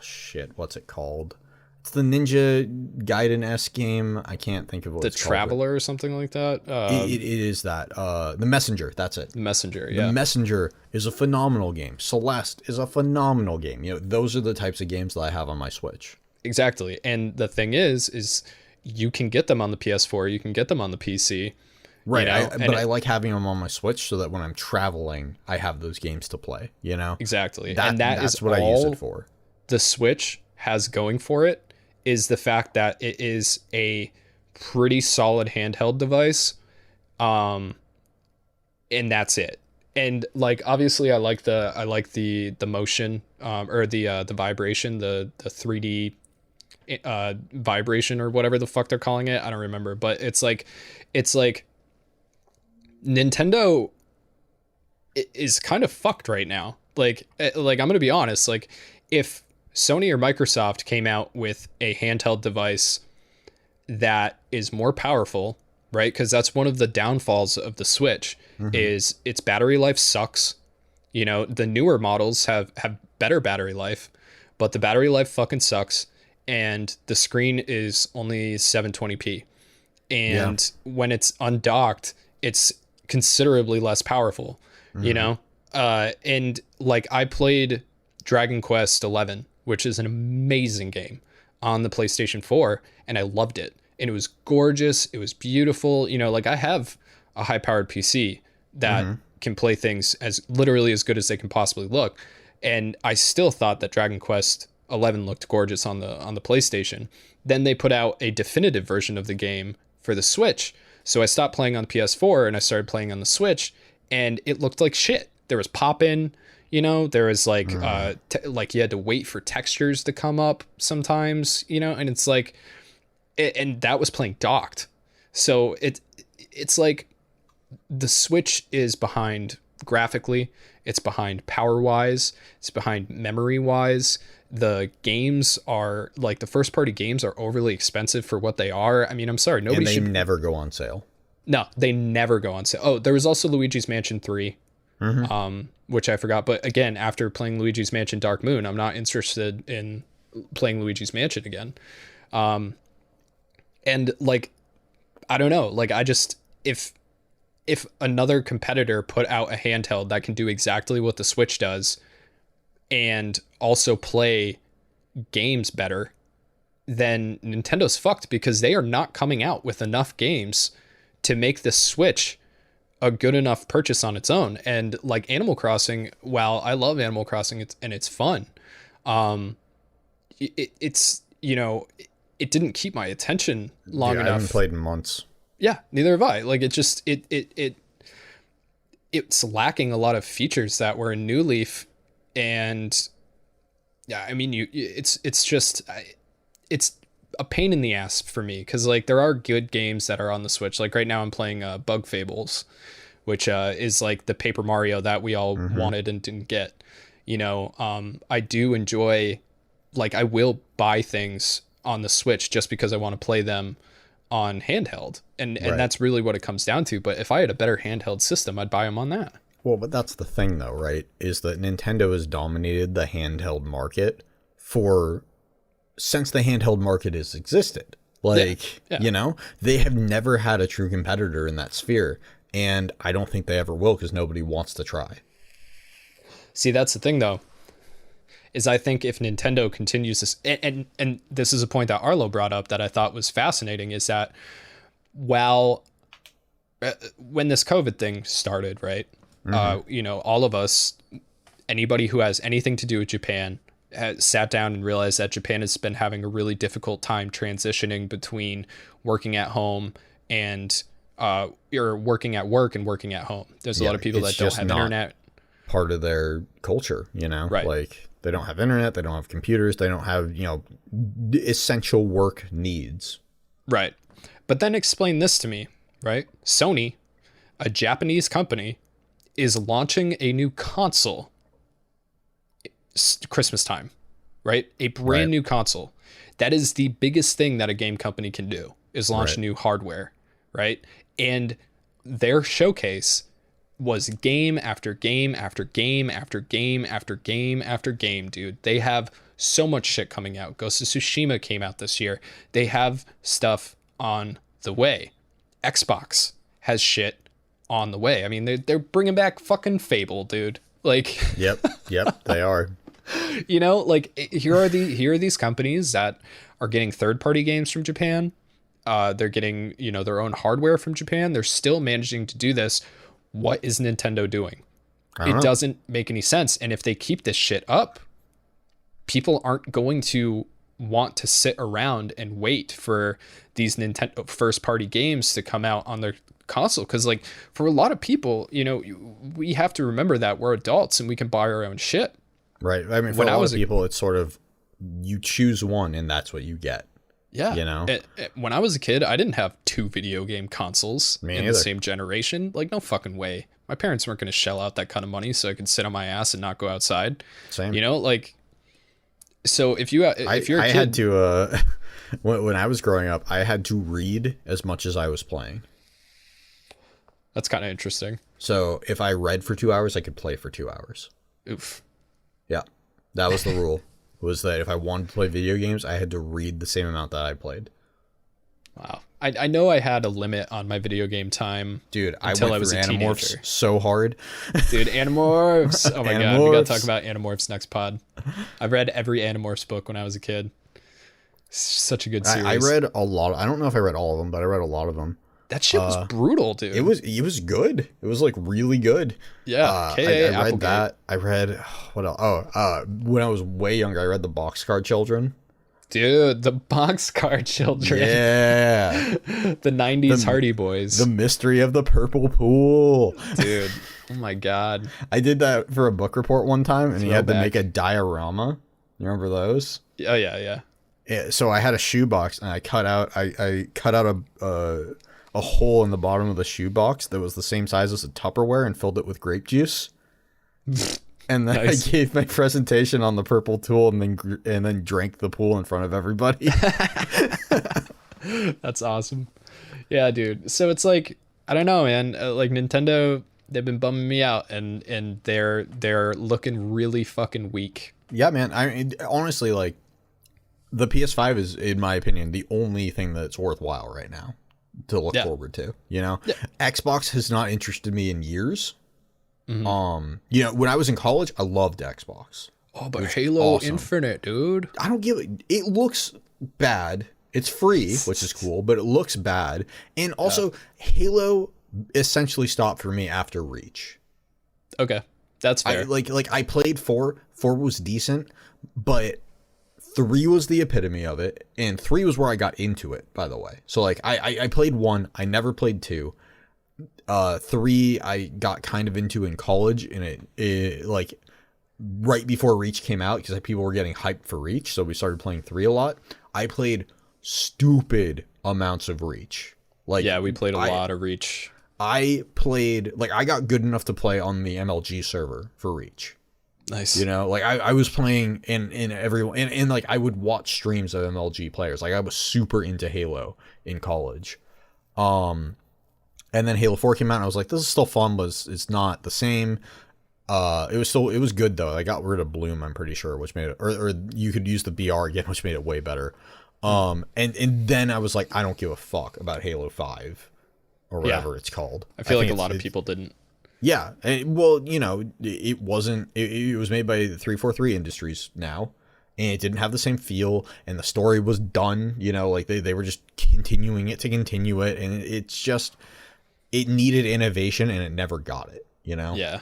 Shit, what's it called? It's the Ninja Gaiden-esque game. I can't think of what it's called. The Traveler or something like that? It is that. The Messenger, that's it. The Messenger, yeah. The Messenger is a phenomenal game. Celeste is a phenomenal game. You know, those are the types of games that I have on my Switch. Exactly. And the thing is you can get them on the PS4, you can get them on the PC. Right, you know? But I like having them on my Switch so that when I'm traveling, I have those games to play, you know? Exactly. That's what I use it for. The Switch has going for it is the fact that it is a pretty solid handheld device. And that's it. And like, obviously I like the motion, or the vibration, the 3D vibration or whatever the fuck they're calling it. I don't remember, but it's like Nintendo is kind of fucked right now. Like I'm going to be honest, like if Sony or Microsoft came out with a handheld device that is more powerful, right? Because that's one of the downfalls of the Switch, is its battery life sucks. You know, the newer models have better battery life, but the battery life fucking sucks. And the screen is only 720p. And when it's undocked, it's considerably less powerful, you know? And like, I played Dragon Quest 11, which is an amazing game, on the PlayStation 4, and I loved it. And it was gorgeous. It was beautiful. You know, like, I have a high-powered PC that can play things as literally as good as they can possibly look. And I still thought that Dragon Quest 11 looked gorgeous on the PlayStation. Then they put out a definitive version of the game for the Switch. So I stopped playing on the PS4 and I started playing on the Switch, and it looked like shit. There was pop-in, you know, there was like, like you had to wait for textures to come up sometimes, you know, and it's like, and that was playing docked. So it's like the Switch is behind graphically. It's behind power-wise. It's behind memory-wise. The games are, like, the first-party games are overly expensive for what they are. I mean, I'm sorry. Nobody should... never go on sale. No, they never go on sale. Oh, there was also Luigi's Mansion 3, which I forgot. But again, after playing Luigi's Mansion Dark Moon, I'm not interested in playing Luigi's Mansion again. And, like, I don't know. Like, I just... If another competitor put out a handheld that can do exactly what the Switch does and also play games better, then Nintendo's fucked, because they are not coming out with enough games to make the Switch a good enough purchase on its own. And like Animal Crossing, while I love Animal Crossing, it's fun. It's, you know, it didn't keep my attention long enough. I haven't played in months. Yeah, neither have I. Like, it's lacking a lot of features that were in New Leaf, and yeah, I mean, it's a pain in the ass for me, because like there are good games that are on the Switch. Like right now, I'm playing Bug Fables, which is like the Paper Mario that we all wanted and didn't get. You know, I do enjoy, like, I will buy things on the Switch just because I want to play them on handheld, and that's really what it comes down to. But if I had a better handheld system, I'd buy them on that. Well, but that's the thing though, right? Is that Nintendo has dominated the handheld market since the handheld market has existed. Like, you know, they have never had a true competitor in that sphere, and I don't think they ever will, because nobody wants to try. See, that's the thing though, is I think if Nintendo continues this, and this is a point that Arlo brought up that I thought was fascinating, is that when this COVID thing started, right, you know, all of us, anybody who has anything to do with Japan, has sat down and realized that Japan has been having a really difficult time transitioning between working at home and or working at work and working at home. There's a lot of people that don't have internet. Part of their culture, you know, right? Like, they don't have internet, they don't have computers, they don't have, you know, essential work needs. Right. But then explain this to me, right? Sony, a Japanese company, is launching a new console Christmas time, right? A brand new console. That is the biggest thing that a game company can do, is launch new hardware, right? And their showcase was game after game after game after game after game after game, dude. They have so much shit coming out. Ghost of Tsushima came out this year. They have stuff on the way. Xbox has shit on the way. I mean, they're bringing back fucking Fable, dude. Like, yep, they are. You know, like, here are these companies that are getting third-party games from Japan. They're getting, you know, their own hardware from Japan. They're still managing to do this. What is Nintendo doing? It doesn't make any sense. And if they keep this shit up, people aren't going to want to sit around and wait for these Nintendo first-party games to come out on their console. Because, like, for a lot of people, you know, we have to remember that we're adults and we can buy our own shit. Right. I mean, for a lot of people, it's sort of, you choose one and that's what you get. Yeah. You know, when I was a kid, I didn't have 2 video game consoles in the same generation. Like, no fucking way. My parents weren't going to shell out that kind of money so I could sit on my ass and not go outside. Same. You know, like, so if you're a kid, I had to, when I was growing up, I had to read as much as I was playing. That's kind of interesting. So if I read for 2 hours, I could play for 2 hours. Oof. Yeah. That was the rule. Was that if I wanted to play video games, I had to read the same amount that I played. Wow. I know I had a limit on my video game time. Dude, I was a teenager. So hard. Dude, Animorphs. Oh my God. We got to talk about Animorphs next pod. I read every Animorphs book when I was a kid. Such a good series. I read a lot. I don't know if I read all of them, but I read a lot of them. That shit was brutal, dude. It was good. It was like really good. Yeah. I read that. I read what else? When I was way younger, I read the Boxcar Children. Dude, the Boxcar Children. Yeah. The 90s Hardy Boys. The Mystery of the Purple Pool. Dude. Oh my God. I did that for a book report one time, and he had to make a diorama. You remember those? Oh yeah. Yeah. So I had a shoebox, and I cut out a hole in the bottom of the shoebox that was the same size as a Tupperware and filled it with grape juice. And then Nice. I gave my presentation on the purple tool, and then drank the pool in front of everybody. That's awesome. Yeah, dude. So it's like, I don't know, man. Like Nintendo, they've been bumming me out, and they're looking really fucking weak. Yeah, man. Honestly, like, the PS5 is, in my opinion, the only thing that's worthwhile right now to look forward to. You know, Xbox has not interested me in years. Mm-hmm. You know, when I was in college, I loved Xbox. Oh, but Halo Infinite, dude. I don't give it. It looks bad. It's free, which is cool, but it looks bad. And also, Halo essentially stopped for me after Reach. Okay, that's fair. I played 4. 4 was decent, but 3 was the epitome of it, and 3 was where I got into it, by the way. So, like, I played 1. I never played 2. 3 I got kind of into in college, and it like right before Reach came out, because people were getting hyped for Reach, so we started playing 3 a lot. I played stupid amounts of Reach. Like, yeah, we played a lot of Reach. I played, like, I got good enough to play on the MLG server for Reach. Nice. You know, like, I was playing in everyone, and like, I would watch streams of MLG players. Like, I was super into Halo in college. And then Halo 4 came out, and I was like, this is still fun, but it's not the same. It was good though. I got rid of Bloom, I'm pretty sure, which made it, or you could use the BR again, which made it way better. And then I was like, I don't give a fuck about Halo 5 or whatever it's called. I feel like a lot of people didn't. Yeah. Well, you know, it wasn't, it was made by 343 Industries now, and it didn't have the same feel, and the story was done, you know, like they were just continuing it to continue it. And it's just, it needed innovation, and it never got it, you know? Yeah.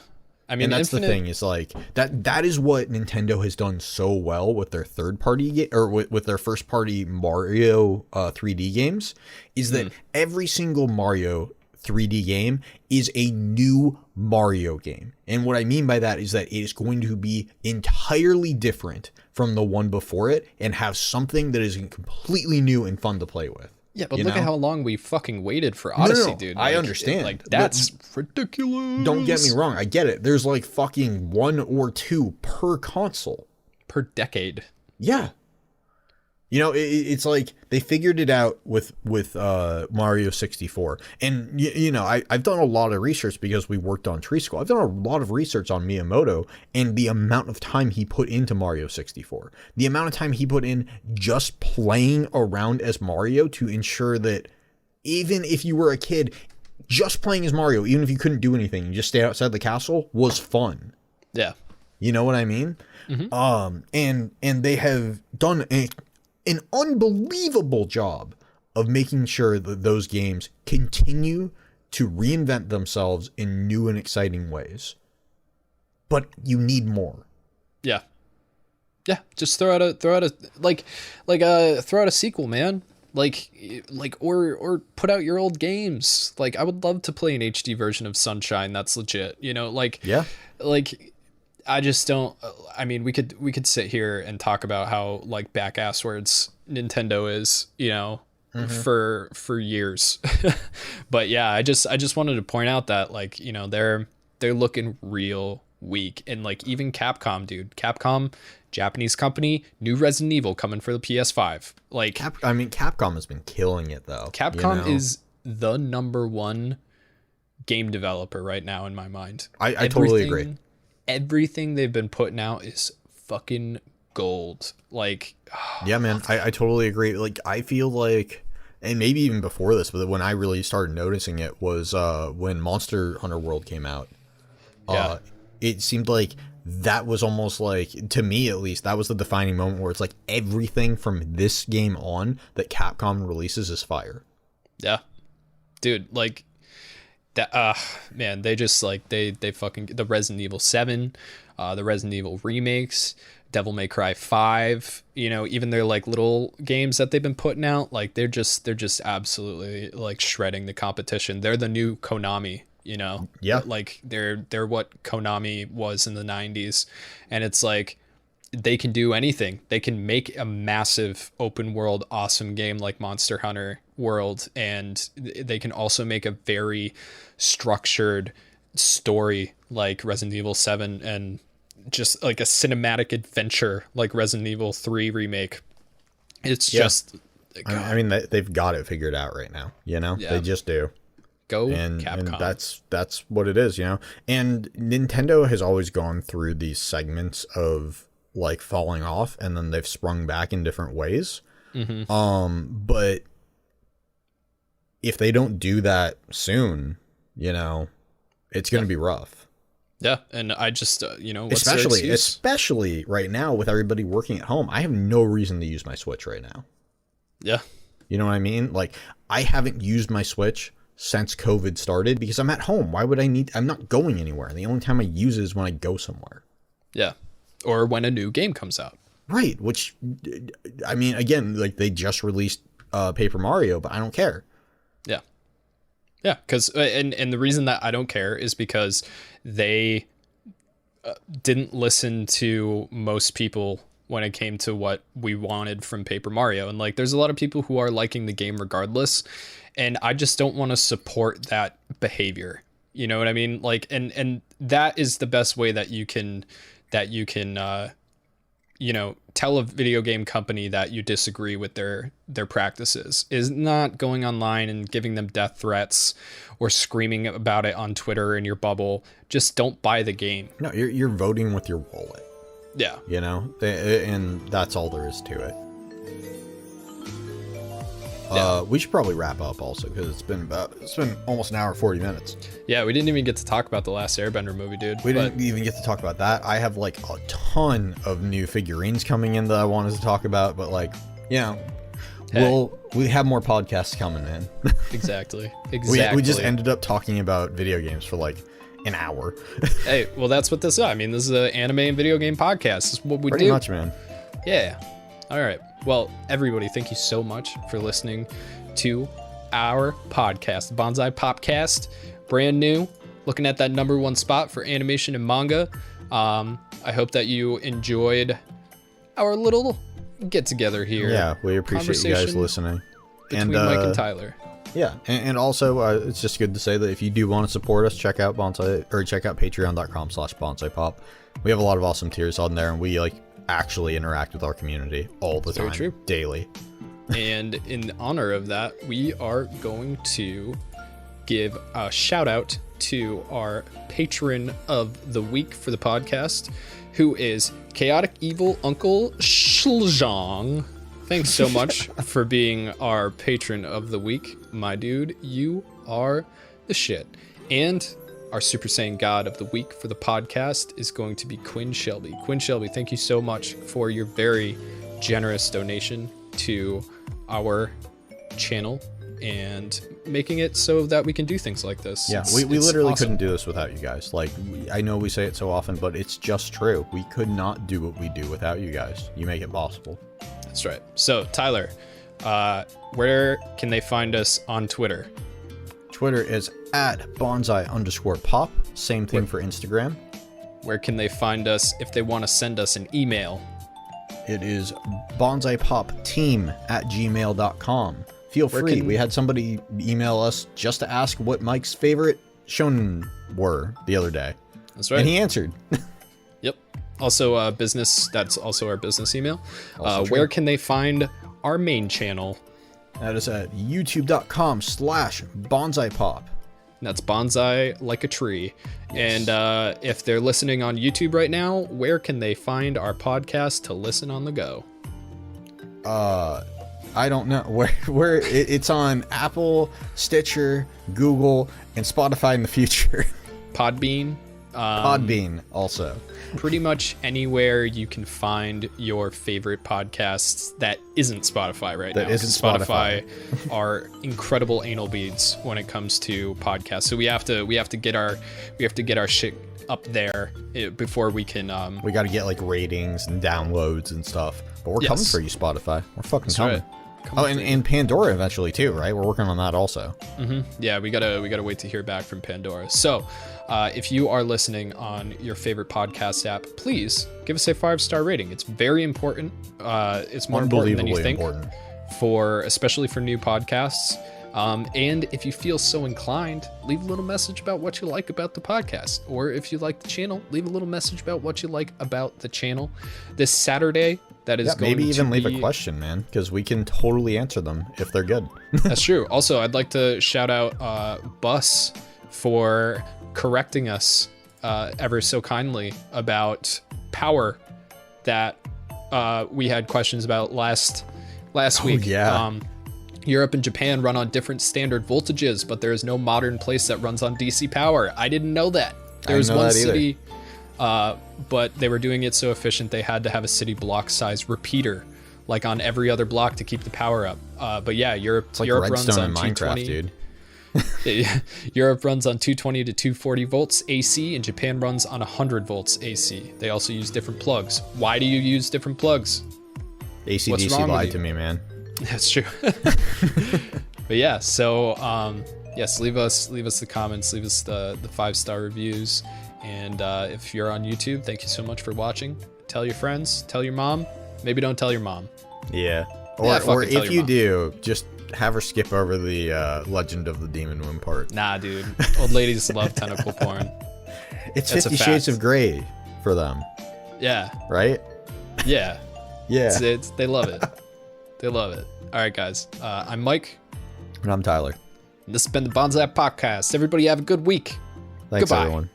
I mean, and that's the thing, is like that is what Nintendo has done so well with their third party or with their first party Mario 3D games, is that every single Mario 3D game is a new Mario game. And what I mean by that is that it is going to be entirely different from the one before it, and have something that is completely new and fun to play with. Yeah, but look at how long we fucking waited for Odyssey, no, dude. I understand. Like, that's ridiculous. Don't get me wrong. I get it. There's like fucking 1 or 2 per console. Per decade. Yeah. You know, it's like they figured it out with Mario 64. And, you know, I've done a lot of research because we worked on Tree School. I've done a lot of research on Miyamoto and the amount of time he put into Mario 64. The amount of time he put in just playing around as Mario to ensure that even if you were a kid, just playing as Mario, even if you couldn't do anything, you just stay outside the castle, was fun. Yeah. You know what I mean? Mm-hmm. And they have done an unbelievable job of making sure that those games continue to reinvent themselves in new and exciting ways. But you need more. Yeah. Yeah. Just throw out a sequel, man. Or put out your old games. Like, I would love to play an HD version of Sunshine. That's legit. You know, I just don't. I mean, we could sit here and talk about how like back asswards Nintendo is, you know, for years. But yeah, I just wanted to point out that, like, you know, they're looking real weak. And like, even Capcom, dude, Japanese company, new Resident Evil coming for the PS5. Like, Capcom has been killing it though. Capcom is the #1 game developer right now in my mind. I totally agree. Everything they've been putting out is fucking gold. Like, yeah, man, I totally agree. Like, I feel like, and maybe even before this, but when I really started noticing it was when Monster Hunter World came out. Yeah. It seemed like that was almost like, to me at least, that was the defining moment where it's like everything from this game on that Capcom releases is fire. Yeah. Dude, like, that, man, they just like they fucking, the Resident Evil 7, the Resident Evil remakes, Devil May Cry 5, you know, even their like little games that they've been putting out, like they're just absolutely like shredding the competition. They're the new Konami, you know. Yeah. Like they're what Konami was in the 90s, and it's like they can do anything. They can make a massive open world awesome game like Monster Hunter World, and they can also make a very structured story like Resident Evil 7 and just like a cinematic adventure like Resident Evil 3 remake. It's just... God. I mean, they've got it figured out right now, you know? Yeah. They just do. Go and Capcom. And that's what it is, you know? And Nintendo has always gone through these segments of, like, falling off, and then they've sprung back in different ways. But if they don't do that soon, you know, it's going to be rough. Yeah, and I just, you know, what's their excuse? Especially right now with everybody working at home. I have no reason to use my Switch right now. Yeah. You know what I mean? Like, I haven't used my Switch since COVID started because I'm at home. Why would I need... I'm not going anywhere. And the only time I use it is when I go somewhere. Yeah. Or when a new game comes out. Right. Which, I mean, again, like, they just released Paper Mario, but I don't care. Yeah. Yeah, because... And the reason that I don't care is because they didn't listen to most people when it came to what we wanted from Paper Mario. And like, there's a lot of people who are liking the game regardless. And I just don't want to support that behavior. You know what I mean? Like, and that is the best way that you can, you know, tell a video game company that you disagree with their practices, is not going online and giving them death threats or screaming about it on Twitter in your bubble. Just don't buy the game. No, you're voting with your wallet. Yeah. You know, and that's all there is to it. We should probably wrap up also because it's been almost an hour and 40 minutes. Yeah, we didn't even get to talk about the last Airbender movie, dude. We didn't even get to talk about that. I have like a ton of new figurines coming in that I wanted to talk about, but like, you know, we have more podcasts coming in. Exactly. We just ended up talking about video games for like an hour. Hey, well, that's what this is. I mean, this is an anime and video game podcast. This is what we do. Pretty much, man. Yeah. All right. Well, everybody, thank you so much for listening to our podcast, Bonsai PopCast. Brand new, looking at that #1 spot for animation and manga. I hope that you enjoyed our little get together here. Yeah, we appreciate you guys listening. Between Mike and Tyler. Yeah, and also it's just good to say that if you do want to support us, check out patreon.com/bonsaipop. We have a lot of awesome tiers on there, and we like actually interact with our community all the time, true. Daily. And in honor of that, we are going to give a shout out to our patron of the week for the podcast, who is Chaotic Evil Uncle Shljong. Thanks so much for being our patron of the week, my dude. You are the shit. And our Super Saiyan God of the week for the podcast is going to be Quinn Shelby. Quinn Shelby, thank you so much for your very generous donation to our channel and making it so that we can do things like this. Yeah, we literally awesome. Couldn't do this without you guys. Like, I know we say it so often, but it's just true. We could not do what we do without you guys. You make it possible. That's right. So, Tyler, where can they find us on Twitter? Twitter is @bonsai_pop. Same thing for Instagram. Where can they find us if they want to send us an email? It is bonsaipopteam@gmail.com. Feel free. We had somebody email us just to ask what Mike's favorite shonen were the other day. That's right. And he answered. Yep. Also, business. That's also our business email. Where can they find our main channel? That is at youtube.com/bonsaipop. That's bonsai like a tree. Yes. And if they're listening on YouTube right now, where can they find our podcast to listen on the go? I don't know. Where it's on Apple, Stitcher, Google, and Spotify in the future. Podbean. Podbean also. Pretty much anywhere you can find your favorite podcasts that isn't Spotify right now. That isn't Spotify. Are incredible anal beads when it comes to podcasts. So we have to get our shit up there before we can. We got to get like ratings and downloads and stuff. But we're coming for you, Spotify. We're fucking coming. Right. And Pandora eventually too, right? We're working on that also. Yeah, we gotta wait to hear back from Pandora. So, if you are listening on your favorite podcast app, please give us a 5-star rating. It's very important. It's more important than you think. Especially for new podcasts. And if you feel so inclined, leave a little message about what you like about the podcast. Or if you like the channel, leave a little message about what you like about the channel. This Saturday, that is going maybe even to leave be... a question, man, because we can totally answer them if they're good. That's true. Also, I'd like to shout out Bus for correcting us ever so kindly about power that we had questions about last week. Yeah. Europe and Japan run on different standard voltages, but there is no modern place that runs on DC power. I didn't know that. There was one city, but they were doing it so efficient they had to have a city block size repeater, like on every other block to keep the power up. But yeah, Europe runs on Minecraft, 220. dude. Europe runs on 220 to 240 volts AC, and Japan runs on 100 volts AC. They also use different plugs. Why do you use different plugs? AC/DC lied to me, man. That's true. But yeah, so yes, leave us the comments, leave us the 5-star reviews, and if you're on YouTube, thank you so much for watching. Tell your friends, tell your mom. Maybe don't tell your mom. Yeah. Or if you do, just have her skip over the Legend of the Demon Womb part. Nah, dude. Old ladies love tentacle porn. It's 50 Shades of Grey for them. Yeah. Right? Yeah. Yeah. They love it. They love it. All right, guys. I'm Mike. And I'm Tyler. And this has been the Bonsai PopCast. Everybody have a good week. Thanks, Goodbye. everyone.